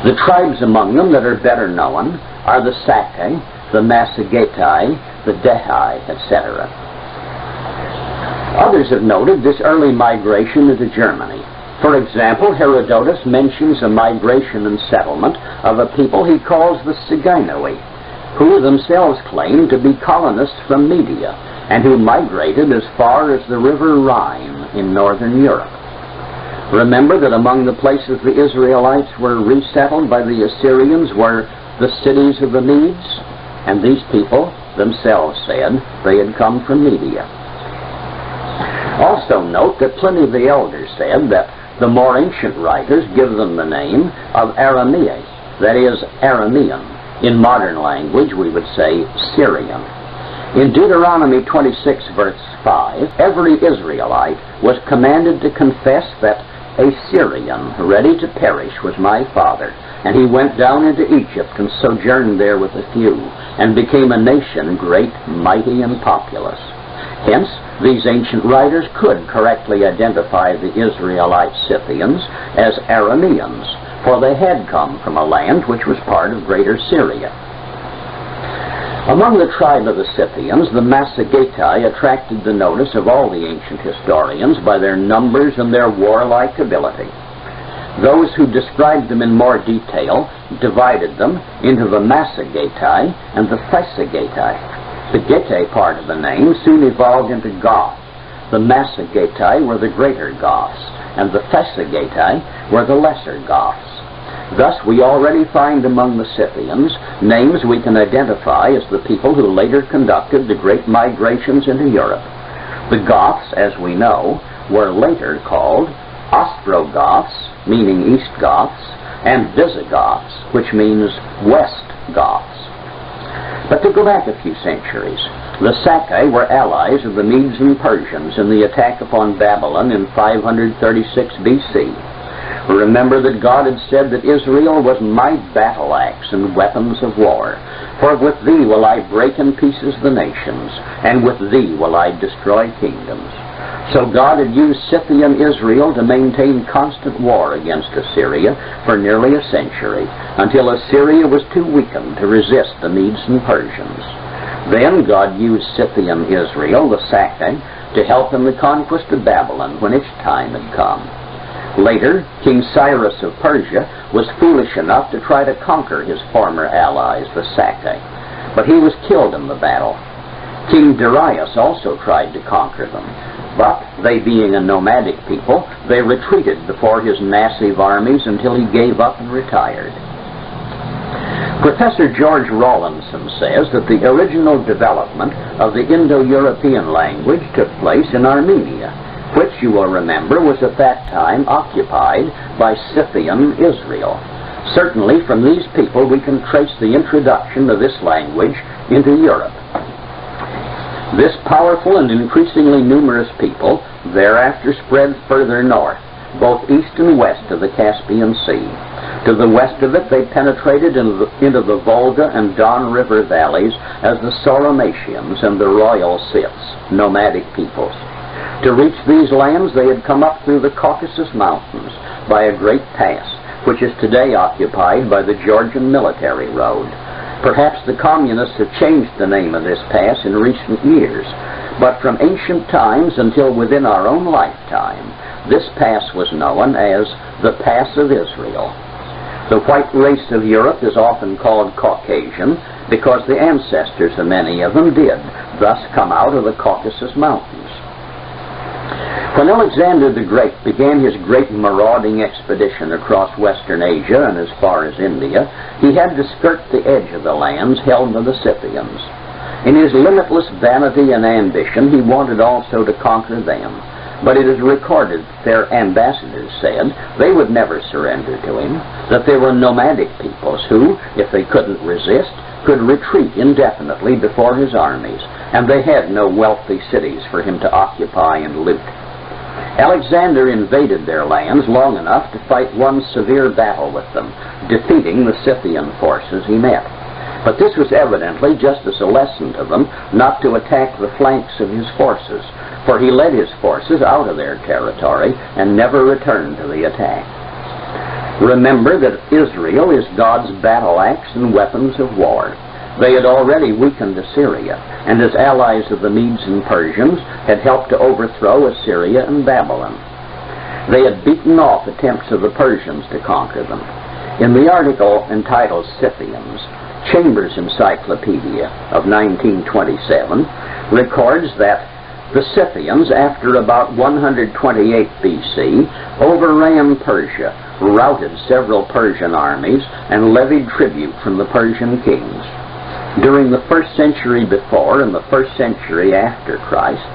The tribes among them that are better known are the Sakai, the Massagetae, the Dehai, etc. Others have noted this early migration into Germany. For example, Herodotus mentions a migration and settlement of a people he calls the Sigainoi, who themselves claim to be colonists from Media, and who migrated as far as the river Rhine in northern Europe. Remember that among the places the Israelites were resettled by the Assyrians were the cities of the Medes, and these people themselves said they had come from Media. Also note that Pliny the Elder said that the more ancient writers give them the name of Aramea, that is, Aramean. In modern language we would say Syrian. In Deuteronomy 26 verse 5, every Israelite was commanded to confess that a Syrian ready to perish was my father, and he went down into Egypt and sojourned there with a few, and became a nation great, mighty, and populous. Hence, these ancient writers could correctly identify the Israelite Scythians as Arameans, for they had come from a land which was part of Greater Syria. Among the tribe of the Scythians, the Massagetae attracted the notice of all the ancient historians by their numbers and their warlike ability. Those who described them in more detail divided them into the Massagetae and the Thesagetae. The Getae part of the name soon evolved into Goth. The Massagetae were the greater Goths, and the Thesagetae were the lesser Goths. Thus we already find among the Scythians names we can identify as the people who later conducted the great migrations into Europe. The Goths, as we know, were later called Ostrogoths, meaning East Goths, and Visigoths, which means West Goths. But to go back a few centuries, the Sakai were allies of the Medes and Persians in the attack upon Babylon in 536 BC. Remember that God had said that Israel was my battle axe and weapons of war. For with thee will I break in pieces the nations, and with thee will I destroy kingdoms. So God had used Scythian Israel to maintain constant war against Assyria for nearly a century, until Assyria was too weakened to resist the Medes and Persians. Then God used Scythian Israel, the Sakai, to help in the conquest of Babylon when its time had come. Later, King Cyrus of Persia was foolish enough to try to conquer his former allies, the Sakai, but he was killed in the battle. King Darius also tried to conquer them, but they being a nomadic people, they retreated before his massive armies until he gave up and retired. Professor George Rawlinson says that the original development of the Indo-European language took place in Armenia, which, you will remember, was at that time occupied by Scythian Israel. Certainly from these people we can trace the introduction of this language into Europe. This powerful and increasingly numerous people thereafter spread further north, both east and west of the Caspian Sea. To the west of it they penetrated into the Volga and Don River valleys as the Soromatians and the Royal Scyths, nomadic peoples. To reach these lands they had come up through the Caucasus Mountains by a great pass, which is today occupied by the Georgian military road. Perhaps the communists have changed the name of this pass in recent years, but from ancient times until within our own lifetime, this pass was known as the Pass of Israel. The white race of Europe is often called Caucasian because the ancestors of many of them did thus come out of the Caucasus Mountains. When Alexander the Great began his great marauding expedition across Western Asia and as far as India, he had to skirt the edge of the lands held by the Scythians. In his limitless vanity and ambition, he wanted also to conquer them. But it is recorded that their ambassadors said they would never surrender to him, that they were nomadic peoples who, if they couldn't resist, could retreat indefinitely before his armies, and they had no wealthy cities for him to occupy and loot. Alexander invaded their lands long enough to fight one severe battle with them, defeating the Scythian forces he met. But this was evidently just as a lesson to them not to attack the flanks of his forces, for he led his forces out of their territory and never returned to the attack. Remember that Israel is God's battle axe and weapons of war. They had already weakened Assyria, and as allies of the Medes and Persians had helped to overthrow Assyria and Babylon. They had beaten off attempts of the Persians to conquer them. In the article entitled Scythians, Chambers' Encyclopedia of 1927 records that the Scythians, after about 128 BC, overran Persia, routed several Persian armies, and levied tribute from the Persian kings. During the 1st century before and the 1st century after Christ,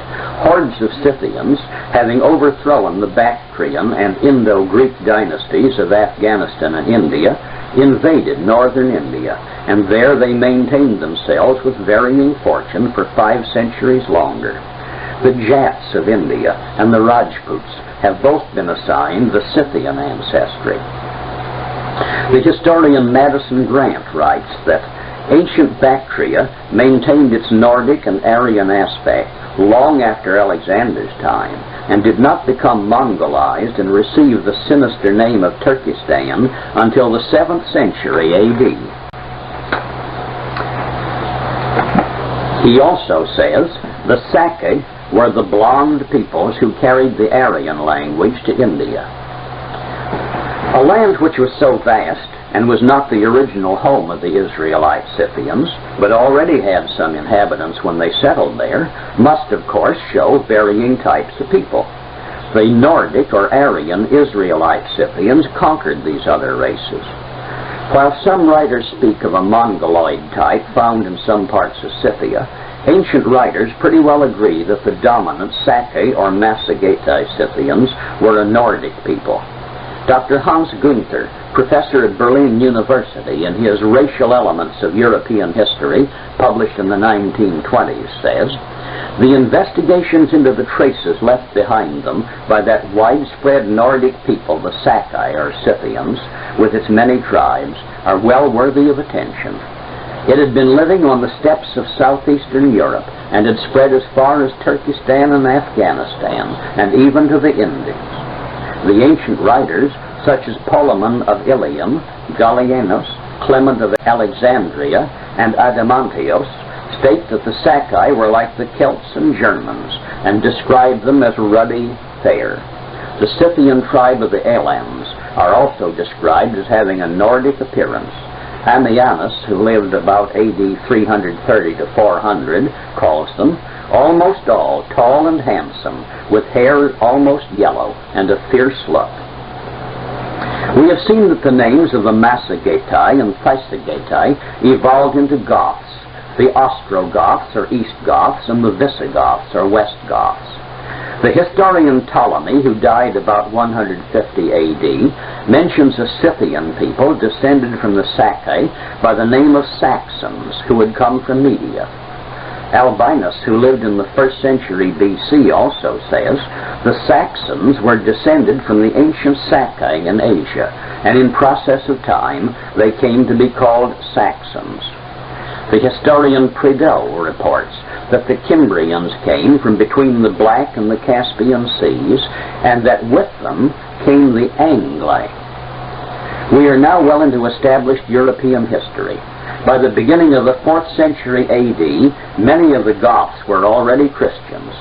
hordes of Scythians, having overthrown the Bactrian and Indo-Greek dynasties of Afghanistan and India, invaded northern India, and there they maintained themselves with varying fortune for 5 centuries longer. The Jats of India and the Rajputs have both been assigned the Scythian ancestry. The historian Madison Grant writes that ancient Bactria maintained its Nordic and Aryan aspect long after Alexander's time, and did not become Mongolized and receive the sinister name of Turkestan until the 7th century AD. He also says the Sakai were the blond peoples who carried the Aryan language to India. A land which was so vast and was not the original home of the Israelite Scythians, but already had some inhabitants when they settled there, must of course show varying types of people. The Nordic or Aryan Israelite Scythians conquered these other races. While some writers speak of a Mongoloid type found in some parts of Scythia, ancient writers pretty well agree that the dominant Sakai or Massagetae Scythians were a Nordic people. Dr. Hans Günther, professor at Berlin University, in his Racial Elements of European History, published in the 1920s, says, "The investigations into the traces left behind them by that widespread Nordic people, the Sakai or Scythians, with its many tribes, are well worthy of attention. It had been living on the steppes of southeastern Europe and had spread as far as Turkestan and Afghanistan and even to the Indies. The ancient writers, such as Polemon of Ilium, Gallienus, Clement of Alexandria, and Adamantius, state that the Sakai were like the Celts and Germans and describe them as ruddy, fair. The Scythian tribe of the Alans are also described as having a Nordic appearance. Ammianus, who lived about AD 330 to 400, calls them, almost all tall and handsome, with hair almost yellow and a fierce look." We have seen that the names of the Massagetai and Thysagetai evolved into Goths, the Ostrogoths or East Goths and the Visigoths or West Goths. The historian Ptolemy, who died about 150 AD, mentions a Scythian people descended from the Sakai by the name of Saxons, who had come from Media. Albinus, who lived in the 1st century BC, also says, "The Saxons were descended from the ancient Sakai in Asia, and in process of time they came to be called Saxons." The historian Prideaux reports that the Cimbrians came from between the Black and the Caspian Seas, and that with them came the Angli. We are now well into established European history. By the beginning of the 4th century AD, many of the Goths were already Christians.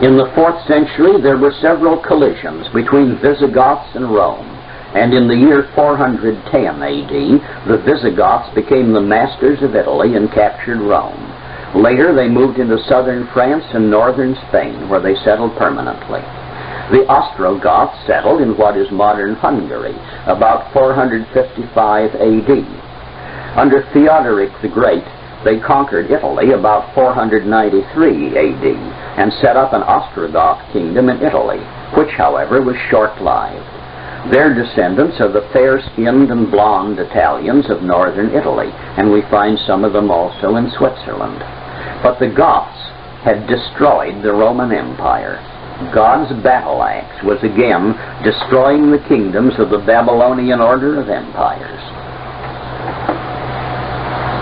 In the 4th century, there were several collisions between Visigoths and Rome, and in the year 410 AD, the Visigoths became the masters of Italy and captured Rome. Later, they moved into southern France and northern Spain, where they settled permanently. The Ostrogoths settled in what is modern Hungary, about 455 AD. Under Theodoric the Great, they conquered Italy about 493 AD and set up an Ostrogoth kingdom in Italy, which, however, was short-lived. Their descendants are the fair-skinned and blonde Italians of northern Italy, and we find some of them also in Switzerland. But the Goths had destroyed the Roman Empire. God's battle axe was again destroying the kingdoms of the Babylonian order of empires.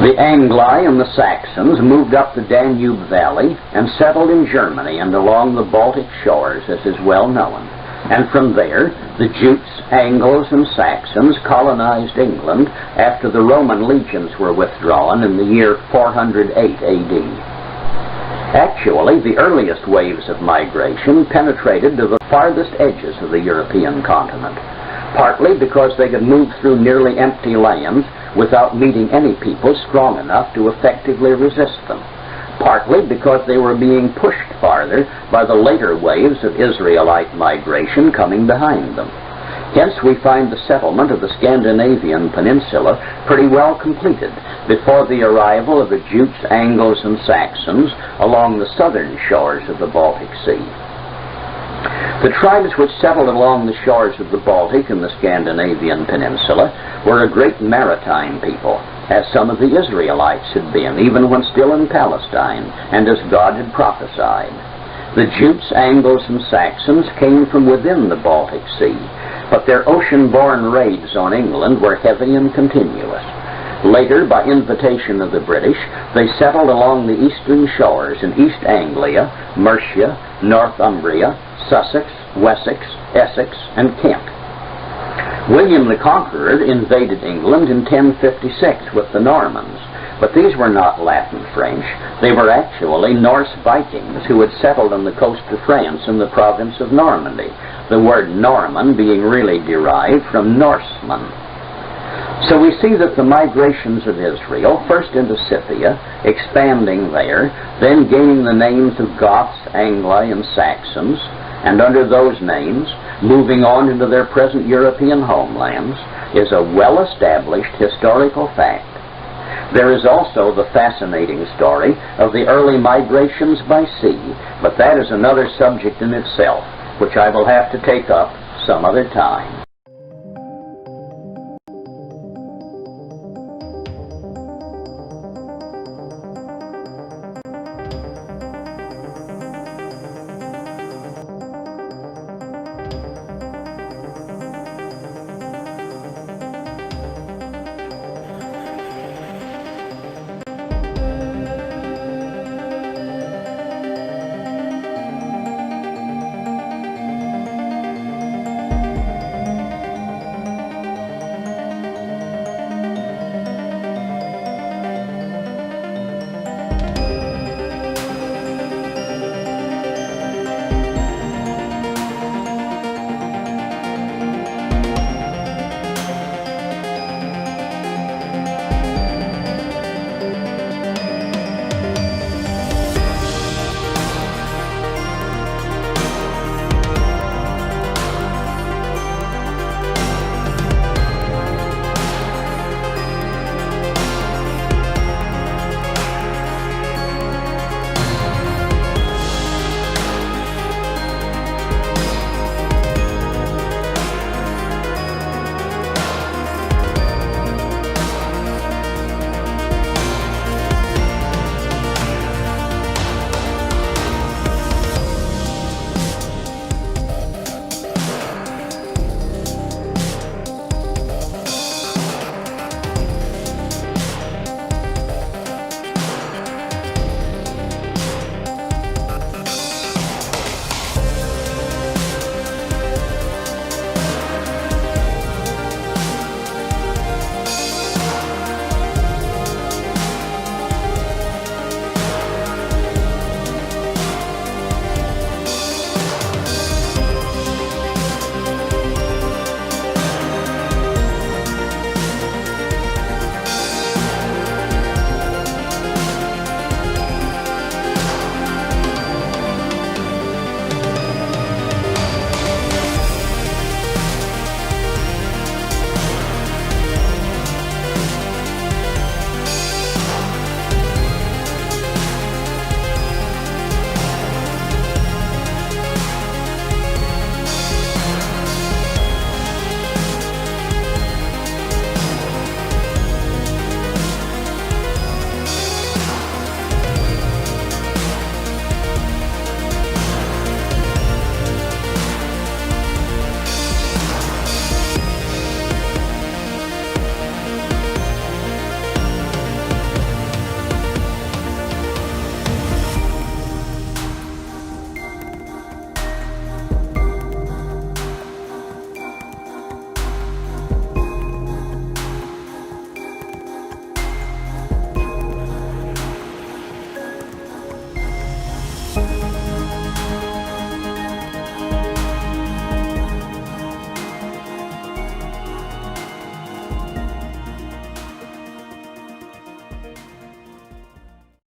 The Angli and the Saxons moved up the Danube Valley and settled in Germany and along the Baltic shores, as is well known. And from there, the Jutes, Angles, and Saxons colonized England after the Roman legions were withdrawn in the year 408 AD. Actually, the earliest waves of migration penetrated to the farthest edges of the European continent, partly because they could move through nearly empty lands without meeting any people strong enough to effectively resist them, partly because they were being pushed farther by the later waves of Israelite migration coming behind them. Hence we find the settlement of the Scandinavian peninsula pretty well completed before the arrival of the Jutes, Angles, and Saxons along the southern shores of the Baltic Sea. The tribes which settled along the shores of the Baltic and the Scandinavian peninsula were a great maritime people, as some of the Israelites had been, even when still in Palestine, and as God had prophesied. The Jutes, Angles, and Saxons came from within the Baltic Sea, but their ocean-borne raids on England were heavy and continuous. Later, by invitation of the British, they settled along the eastern shores in East Anglia, Mercia, Northumbria, Sussex, Wessex, Essex, and Kent. William the Conqueror invaded England in 1056 with the Normans, but these were not Latin French. They were actually Norse Vikings who had settled on the coast of France in the province of Normandy, the word Norman being really derived from Norseman. So we see that the migrations of Israel, first into Scythia, expanding there, then gaining the names of Goths, Angli, and Saxons, and under those names, moving on into their present European homelands, is a well-established historical fact. There is also the fascinating story of the early migrations by sea, but that is another subject in itself, which I will have to take up some other time.